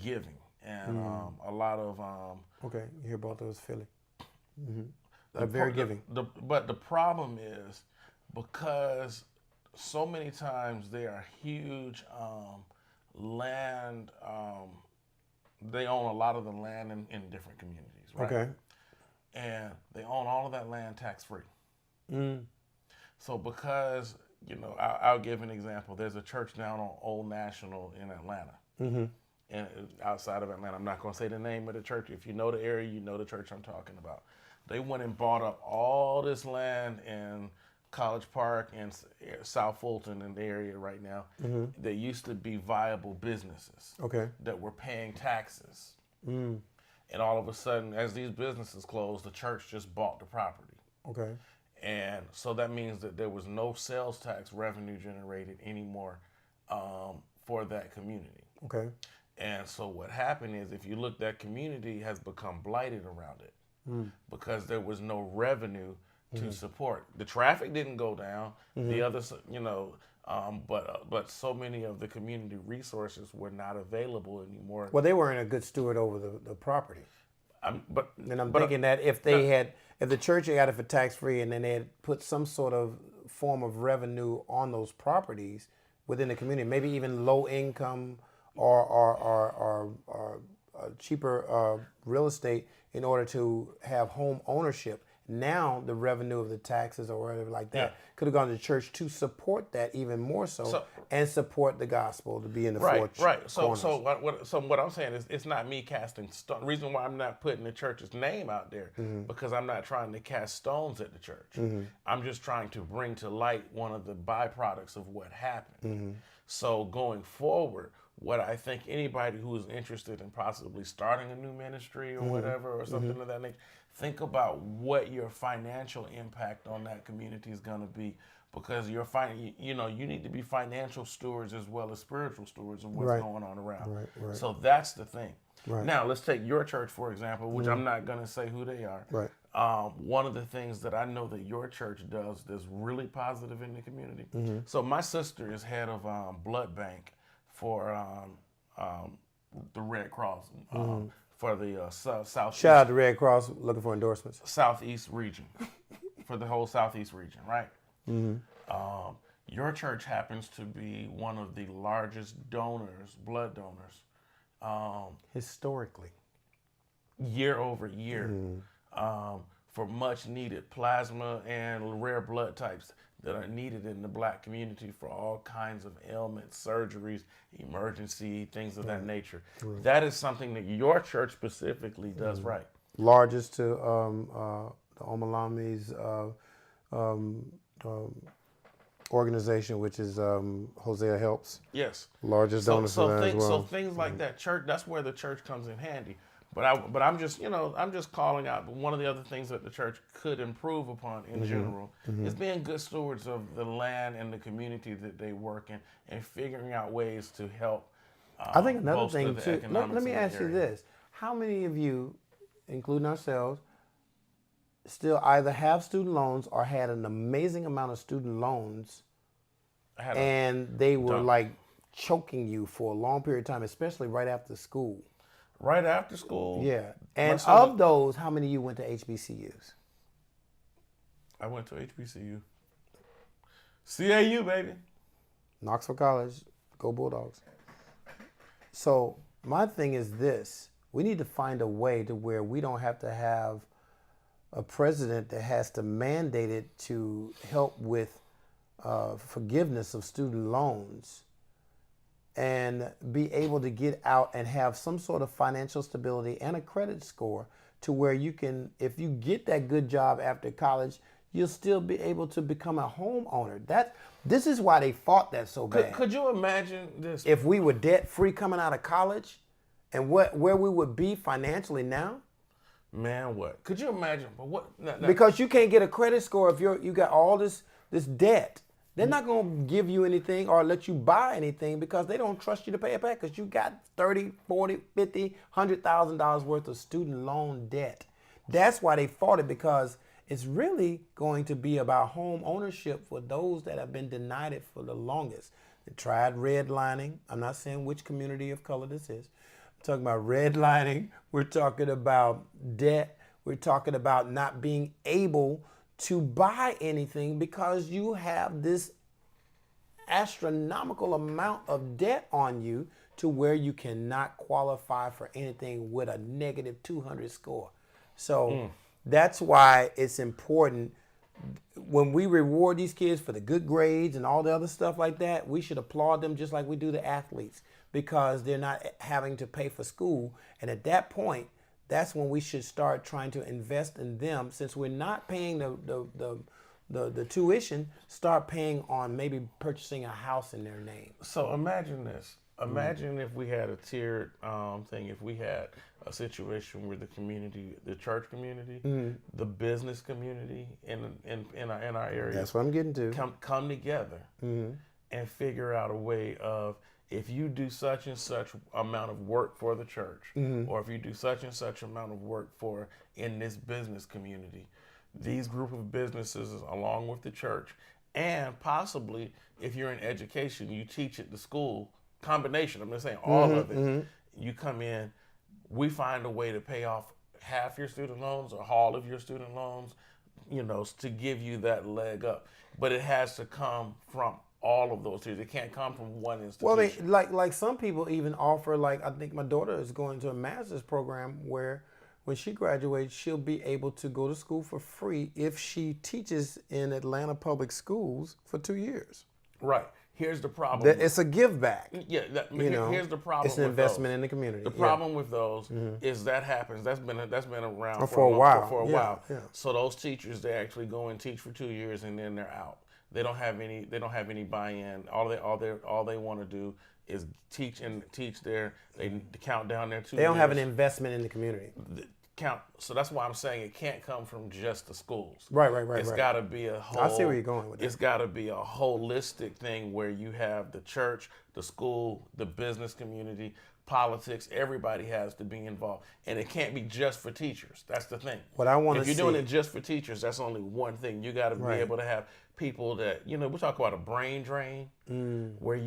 [SPEAKER 1] giving and a lot of.
[SPEAKER 2] Okay, you hear both those, Philly. They're very giving.
[SPEAKER 1] But the problem is because so many times there are huge land. They own a lot of the land in different communities, right?
[SPEAKER 2] Okay.
[SPEAKER 1] And they own all of that land tax free. So because, I'll give an example. There's a church down on Old National in Atlanta. And outside of Atlanta, I'm not going to say the name of the church. If you know the area, you know the church I'm talking about. They went and bought up all this land in College Park and South Fulton in the area right now. They used to be viable businesses that were paying taxes. And all of a sudden, as these businesses closed, the church just bought the property.
[SPEAKER 2] Okay.
[SPEAKER 1] And so that means that there was no sales tax revenue generated anymore for that community.
[SPEAKER 2] Okay.
[SPEAKER 1] And so what happened is, if you look, that community has become blighted around it because there was no revenue to support. The traffic didn't go down. The other, but so many of the community resources were not available anymore.
[SPEAKER 2] Well, they weren't a good steward over the property. I'm thinking that if the church had it for tax free and then they had put some sort of form of revenue on those properties within the community, maybe even low income or cheaper real estate in order to have home ownership. Now the revenue of the taxes or whatever like that could have gone to the church to support that even more so and support the gospel to be in the
[SPEAKER 1] right.
[SPEAKER 2] corners.
[SPEAKER 1] So what I'm saying is, it's not me casting stone. The reason why I'm not putting the church's name out there because I'm not trying to cast stones at the church. I'm just trying to bring to light one of the byproducts of what happened. So going forward, what I think anybody who is interested in possibly starting a new ministry or whatever or something of that nature, think about what your financial impact on that community is going to be, because you need to be financial stewards as well as spiritual stewards of what's going on around.
[SPEAKER 2] Right.
[SPEAKER 1] So that's the thing.
[SPEAKER 2] Right.
[SPEAKER 1] Now let's take your church for example, which I'm not going to say who they are.
[SPEAKER 2] Right.
[SPEAKER 1] One of the things that I know that your church does that's really positive in the community. So my sister is head of blood bank for the Red Cross for the South.
[SPEAKER 2] Shout out to Red Cross, looking for endorsements.
[SPEAKER 1] Southeast region, for the whole Southeast region, right? Your church happens to be one of the largest donors, blood donors,
[SPEAKER 2] historically,
[SPEAKER 1] year over year, for much needed plasma and rare blood types that are needed in the Black community for all kinds of ailments, surgeries, emergency, things of that nature. That is something that your church specifically does right.
[SPEAKER 2] Largest to the Omalami's organization, which is Hosea Helps.
[SPEAKER 1] Yes.
[SPEAKER 2] Largest donor for that as well.
[SPEAKER 1] So things like that, church. That's where the church comes in handy. But I'm just calling out. But one of the other things that the church could improve upon in general is being good stewards of the land and the community that they work in, and figuring out ways to help.
[SPEAKER 2] I think another thing too. Let me ask you this: how many of you, including ourselves, still either have student loans or had an amazing amount of student loans, and they were like choking you for a long period of time, especially right after school?
[SPEAKER 1] Right after school?
[SPEAKER 2] Yeah. And of those, how many of you went to HBCUs?
[SPEAKER 1] I went to HBCU. CAU, baby.
[SPEAKER 2] Knoxville College. Go Bulldogs. So my thing is this. We need to find a way to where we don't have to have a president that has to mandate it to help with forgiveness of student loans, and be able to get out and have some sort of financial stability and a credit score to where you can, if you get that good job after college, you'll still be able to become a homeowner. This is why they fought that so bad.
[SPEAKER 1] Could you imagine this?
[SPEAKER 2] If we were debt free coming out of college, and where we would be financially now?
[SPEAKER 1] Man, what? Could you imagine? But what?
[SPEAKER 2] Because you can't get a credit score if you got all this debt. They're not going to give you anything or let you buy anything because they don't trust you to pay it back because you got $30, $40, $50, $100,000 worth of student loan debt. That's why they fought it, because It's really going to be about home ownership for those that have been denied it for the longest. They tried redlining. I'm not saying which community of color this is. I'm talking about redlining. We're talking about debt. We're talking about not being able to buy anything because you have this astronomical amount of debt on you to where you cannot qualify for anything with a negative 200 score. So that's why it's important when we reward these kids for the good grades and all the other stuff like that, we should applaud them just like we do the athletes because they're not having to pay for school. And at that point, that's when we should start trying to invest in them. Since we're not paying the tuition, start paying on maybe purchasing a house in their name.
[SPEAKER 1] So imagine this. Imagine if we had a tiered thing, if we had a situation where the community, the church community, the business community in our area.
[SPEAKER 2] That's what I'm getting to.
[SPEAKER 1] Come together and figure out a way of, if you do such and such amount of work for the church, or if you do such and such amount of work for in this business community, these group of businesses along with the church, and possibly if you're in education, you teach at the school, combination, I'm not saying all of it, you come in, we find a way to pay off half your student loans or all of your student loans, you know, to give you that leg up. But it has to come from all of those tiers. It can't come from one institution.
[SPEAKER 2] Well, like some people even offer, like I think my daughter is going to a master's program where when she graduates, she'll be able to go to school for free if she teaches in Atlanta public schools for 2 years.
[SPEAKER 1] Right. Here's the problem.
[SPEAKER 2] It's a give back.
[SPEAKER 1] Yeah. Here's the problem.
[SPEAKER 2] It's an investment in the community.
[SPEAKER 1] The problem with those is that happens. That's been around
[SPEAKER 2] for a while.
[SPEAKER 1] For a while.
[SPEAKER 2] Yeah.
[SPEAKER 1] So those teachers, they actually go and teach for 2 years and then they're out. They don't have any buy-in. All they want to do is teach they count down their 2 years.
[SPEAKER 2] They don't have an investment in the community.
[SPEAKER 1] So that's why I'm saying it can't come from just the schools.
[SPEAKER 2] Right.
[SPEAKER 1] It's got to be a whole.
[SPEAKER 2] I see where you're going with that.
[SPEAKER 1] It's got to be a holistic thing where you have the church, the school, the business community, politics. Everybody has to be involved, and it can't be just for teachers. That's the thing.
[SPEAKER 2] What I want to
[SPEAKER 1] see. If you're doing it just for teachers, that's only one thing. You got to be able to have people that, you know, we talk about a brain drain, where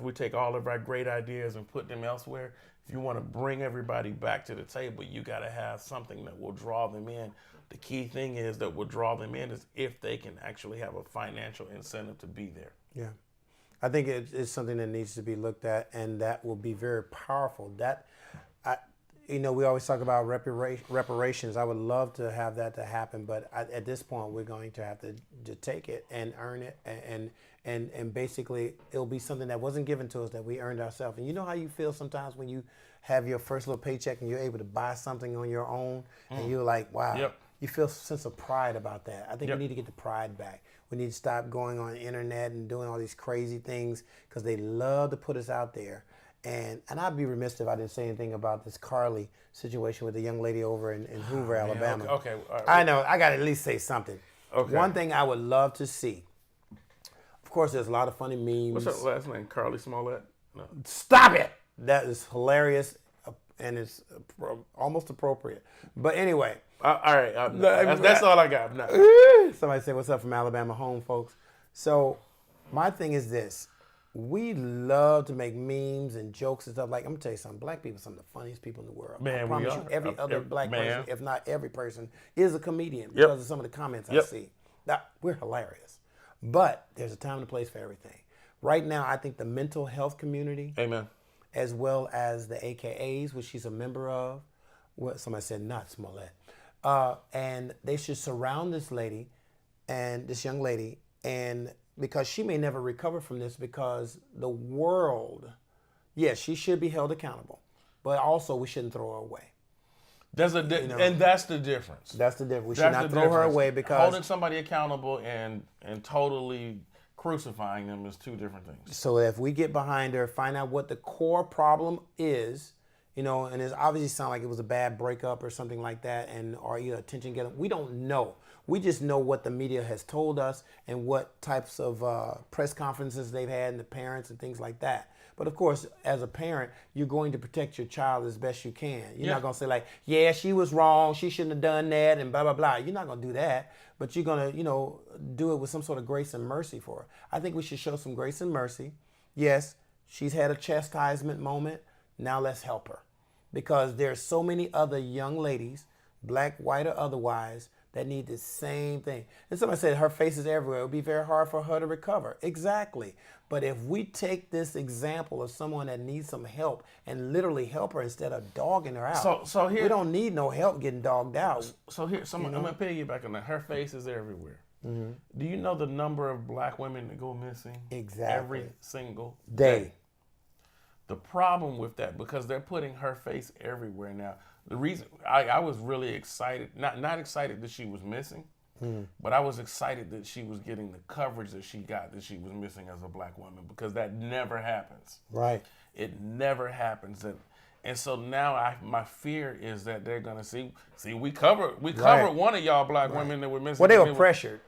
[SPEAKER 1] we take all of our great ideas and put them elsewhere. If you want to bring everybody back to the table, you got to have something that will draw them in. The key thing is that will draw them in is if they can actually have a financial incentive to be there.
[SPEAKER 2] Yeah. I think it's something that needs to be looked at, and that will be very powerful. We always talk about reparations. I would love to have that to happen, but at this point, we're going to have to take it and earn it, and basically, it'll be something that wasn't given to us that we earned ourselves. And you know how you feel sometimes when you have your first little paycheck and you're able to buy something on your own, and you're like, wow.
[SPEAKER 1] Yep.
[SPEAKER 2] You feel a sense of pride about that. I think we need to get the pride back. We need to stop going on the internet and doing all these crazy things because they love to put us out there. And I'd be remiss if I didn't say anything about this Carly situation with the young lady over in Hoover, Alabama.
[SPEAKER 1] Okay.
[SPEAKER 2] I know. I got to at least say something.
[SPEAKER 1] Okay.
[SPEAKER 2] One thing I would love to see. Of course, there's a lot of funny memes.
[SPEAKER 1] What's her last name? Carly Smollett? No.
[SPEAKER 2] Stop it. That is hilarious, and it's almost appropriate. But anyway.
[SPEAKER 1] All right. That's all I got. No.
[SPEAKER 2] Somebody say, what's up from Alabama home, folks? So my thing is this. We love to make memes and jokes and stuff. Like, I'm going to tell you something. Black people are some of the funniest people in the world.
[SPEAKER 1] Man,
[SPEAKER 2] I promise
[SPEAKER 1] we are.
[SPEAKER 2] you, every other black person, if not every person, is a comedian
[SPEAKER 1] Yep.
[SPEAKER 2] because of some of the comments I see. Now, we're hilarious. But there's a time and a place for everything. Right now, I think the mental health community,
[SPEAKER 1] Amen,
[SPEAKER 2] as well as the AKAs, which she's a member of, somebody said not Smollett, and they should surround this young lady, and because she may never recover from this, because the world, yes, she should be held accountable, but also we shouldn't throw her away.
[SPEAKER 1] And that's the difference.
[SPEAKER 2] That's the difference. We should not throw her away because
[SPEAKER 1] holding somebody accountable and totally crucifying them is two different things.
[SPEAKER 2] So if we get behind her, find out what the core problem is, and it obviously sounded like it was a bad breakup or something like that, or either attention getter. We don't know. We just know what the media has told us and what types of press conferences they've had and the parents and things like that. But of course, as a parent, you're going to protect your child as best you can. You're
[SPEAKER 1] Yeah.
[SPEAKER 2] not going to say like, yeah, she was wrong, she shouldn't have done that, and blah blah blah. You're not going to do that, but you're going to, do it with some sort of grace and mercy for her. I think we should show some grace and mercy. Yes, she's had a chastisement moment. Now let's help her, because there's so many other young ladies, black, white, or otherwise, that need the same thing. And somebody said her face is everywhere. It would be very hard for her to recover. Exactly. But if we take this example of someone that needs some help and literally help her instead of dogging her out,
[SPEAKER 1] So here,
[SPEAKER 2] we don't need no help getting dogged out.
[SPEAKER 1] So here, I'm gonna piggyback on that. Her face is everywhere. Do you know the number of black women that go missing?
[SPEAKER 2] Exactly.
[SPEAKER 1] Every single
[SPEAKER 2] Day.
[SPEAKER 1] The problem with that, because they're putting her face everywhere now. The reason I was really excited, not excited that she was missing, but I was excited that she was getting the coverage that she got, that she was missing as a black woman, because that never happens.
[SPEAKER 2] Right.
[SPEAKER 1] It never happens. And so now my fear is that they're gonna see we covered
[SPEAKER 2] Right.
[SPEAKER 1] one of y'all black women that were missing.
[SPEAKER 2] Well, they were pressured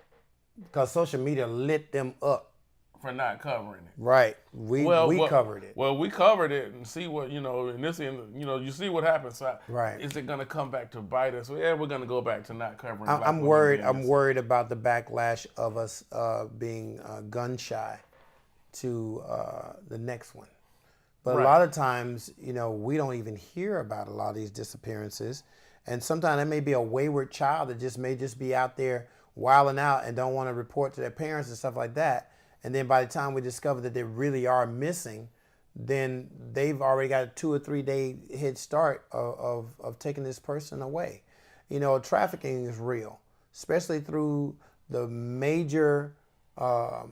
[SPEAKER 2] because social media lit them up.
[SPEAKER 1] for not covering it.
[SPEAKER 2] Right. We covered it.
[SPEAKER 1] Well, we covered it and see what, and this, you see what happens. So
[SPEAKER 2] Right.
[SPEAKER 1] Is it going to come back to bite us? Well, yeah, we're going to go back to not covering black
[SPEAKER 2] I'm
[SPEAKER 1] women
[SPEAKER 2] worried.
[SPEAKER 1] being
[SPEAKER 2] I'm
[SPEAKER 1] missing.
[SPEAKER 2] worried about the backlash of us being gun shy to the next one. But
[SPEAKER 1] Right.
[SPEAKER 2] a lot of times, we don't even hear about a lot of these disappearances, and sometimes it may be a wayward child that may just be out there wilding out and don't want to report to their parents and stuff like that. And then by the time we discover that they really are missing, then they've already got a 2 or 3 day head start of taking this person away. Trafficking is real, especially through the major, what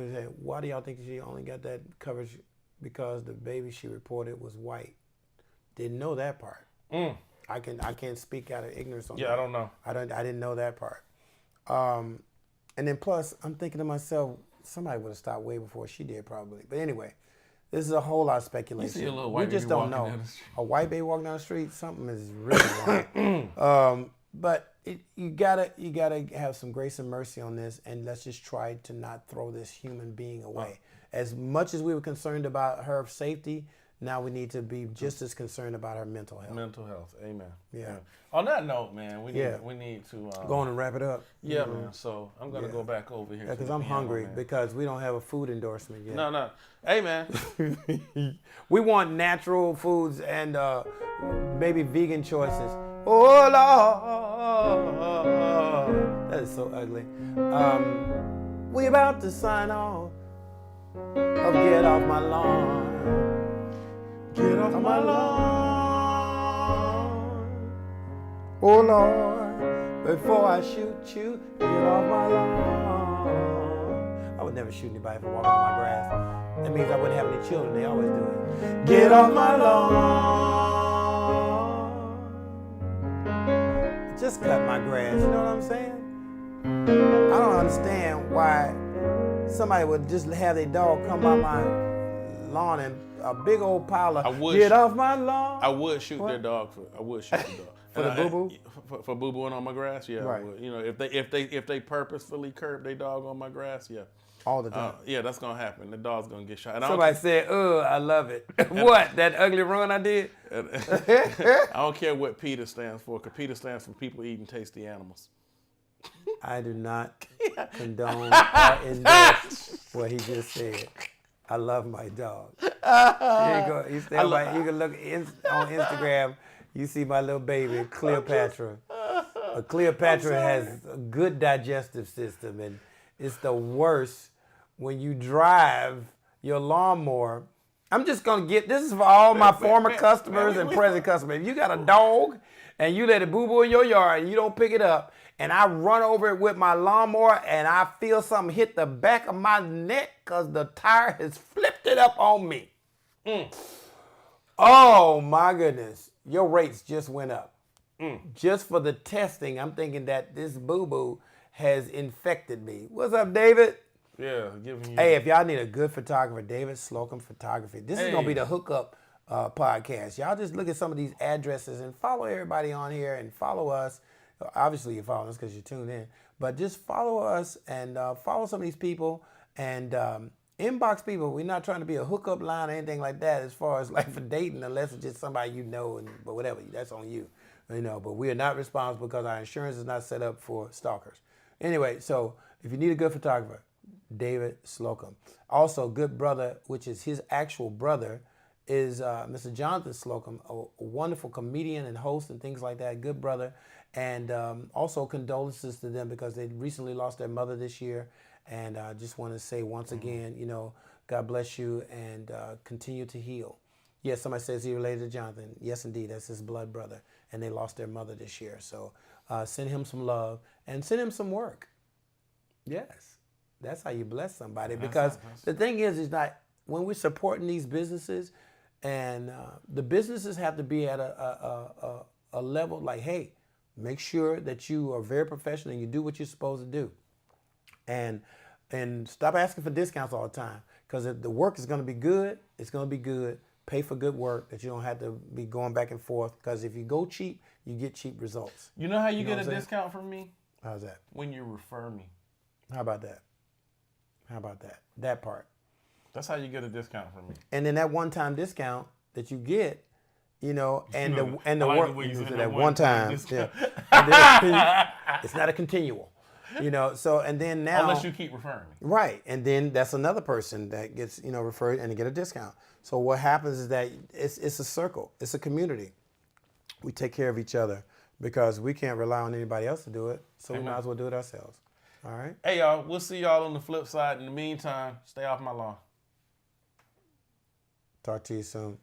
[SPEAKER 2] is that? Why do y'all think she only got that coverage? Because the baby she reported was white. Didn't know that part. I can't speak out of ignorance on that.
[SPEAKER 1] Yeah, I don't know.
[SPEAKER 2] I didn't know that part. And then plus, I'm thinking to myself, somebody would have stopped way before she did probably. But anyway, this is a whole lot of speculation.
[SPEAKER 1] You see a little
[SPEAKER 2] We
[SPEAKER 1] white
[SPEAKER 2] just
[SPEAKER 1] baby
[SPEAKER 2] don't know.
[SPEAKER 1] walking down the street.
[SPEAKER 2] A white baby walking down the street, something is really wrong. But you gotta have some grace and mercy on this, and let's just try to not throw this human being away. As much as we were concerned about her safety, now we need to be just as concerned about her mental health.
[SPEAKER 1] Mental health. Amen.
[SPEAKER 2] Yeah.
[SPEAKER 1] On that note, man, we
[SPEAKER 2] Yeah.
[SPEAKER 1] need to
[SPEAKER 2] Go on and wrap it up.
[SPEAKER 1] Yeah, man. So I'm gonna go back over here.
[SPEAKER 2] Yeah, because
[SPEAKER 1] to the
[SPEAKER 2] I'm
[SPEAKER 1] piano,
[SPEAKER 2] hungry
[SPEAKER 1] man.
[SPEAKER 2] because we don't have a food endorsement yet.
[SPEAKER 1] No. Hey, man.
[SPEAKER 2] We want natural foods and maybe vegan choices. Oh Lord, that is so ugly. We about to sign off. Oh, get off my lawn. Get off my lawn. Oh Lord, before I shoot you, get off my lawn. I would never shoot anybody for walking on my grass. That means I wouldn't have any children. They always do it. Get off my lawn. Just cut my grass. You know what I'm saying? I don't understand why somebody would just have their dog come by my lawn and a big old pile of get off my lawn.
[SPEAKER 1] I would shoot their dog I would shoot the dog.
[SPEAKER 2] For the boo-boo?
[SPEAKER 1] For boo-booing on my grass, yeah.
[SPEAKER 2] Right.
[SPEAKER 1] I would. If they purposefully curb their dog on my grass, yeah.
[SPEAKER 2] All the time.
[SPEAKER 1] Yeah, that's gonna happen. The dog's gonna get shot. And
[SPEAKER 2] Somebody said, I love it. What? That ugly run I did?
[SPEAKER 1] I don't care what PETA stands for, because PETA stands for people eating tasty animals.
[SPEAKER 2] I do not condone or endorse what he just said. I love my dog. Here you go. You can look on Instagram. You see my little baby, Cleopatra. But Cleopatra has a good digestive system, and it's the worst when you drive your lawnmower. I'm just gonna this is for all my former customers and present customers. If you got a dog and you let it boo-boo in your yard and you don't pick it up, and I run over it with my lawnmower and I feel something hit the back of my neck because the tire has flipped it up on me. Oh my goodness. Your rates just went up. Just for the testing, I'm thinking that this boo-boo has infected me. What's up, David?
[SPEAKER 1] Yeah, giving you.
[SPEAKER 2] Hey, if y'all need a good photographer, David Slocum Photography. This is going to be the hookup podcast. Y'all just look at some of these addresses and follow everybody on here and follow us. Obviously, you're following us because you tuned in. But just follow us and follow some of these people and inbox people. We're not trying to be a hookup line or anything like that as far as like for dating, unless it's just somebody you know, but whatever, that's on you. But we are not responsible because our insurance is not set up for stalkers. Anyway, so if you need a good photographer, David Slocum. Also, good brother, which is his actual brother, is Mr. Jonathan Slocum, a wonderful comedian and host and things like that. Good brother. And also condolences to them because they recently lost their mother this year. And I just want to say once again, God bless you and continue to heal. Yes, somebody says he related to Jonathan. Yes, indeed, that's his blood brother. And they lost their mother this year. So send him some love and send him some work. Yes, that's how you bless somebody. Because the thing is that when we're supporting these businesses, and the businesses have to be at a level like, hey, make sure that you are very professional and you do what you're supposed to do. And stop asking for discounts all the time. Because if the work is going to be good, it's going to be good. Pay for good work that you don't have to be going back and forth. Because if you go cheap, you get cheap results.
[SPEAKER 1] You know how you get a discount from me?
[SPEAKER 2] How's that?
[SPEAKER 1] When you refer me.
[SPEAKER 2] How about that? How about that? That part.
[SPEAKER 1] That's how you get a discount from me.
[SPEAKER 2] And then that one-time discount that you get, and the
[SPEAKER 1] like
[SPEAKER 2] work
[SPEAKER 1] the way you said
[SPEAKER 2] that
[SPEAKER 1] one time
[SPEAKER 2] one-time.
[SPEAKER 1] discount.
[SPEAKER 2] Yeah. It's not a continual. So and then now
[SPEAKER 1] unless you keep referring me.
[SPEAKER 2] Right. And then that's another person that gets, referred and they get a discount. So what happens is that it's a circle. It's a community. We take care of each other because we can't rely on anybody else to do it. So we might as well do it ourselves. All right.
[SPEAKER 1] Hey y'all, we'll see y'all on the flip side. In the meantime, stay off my lawn.
[SPEAKER 2] Talk to you soon.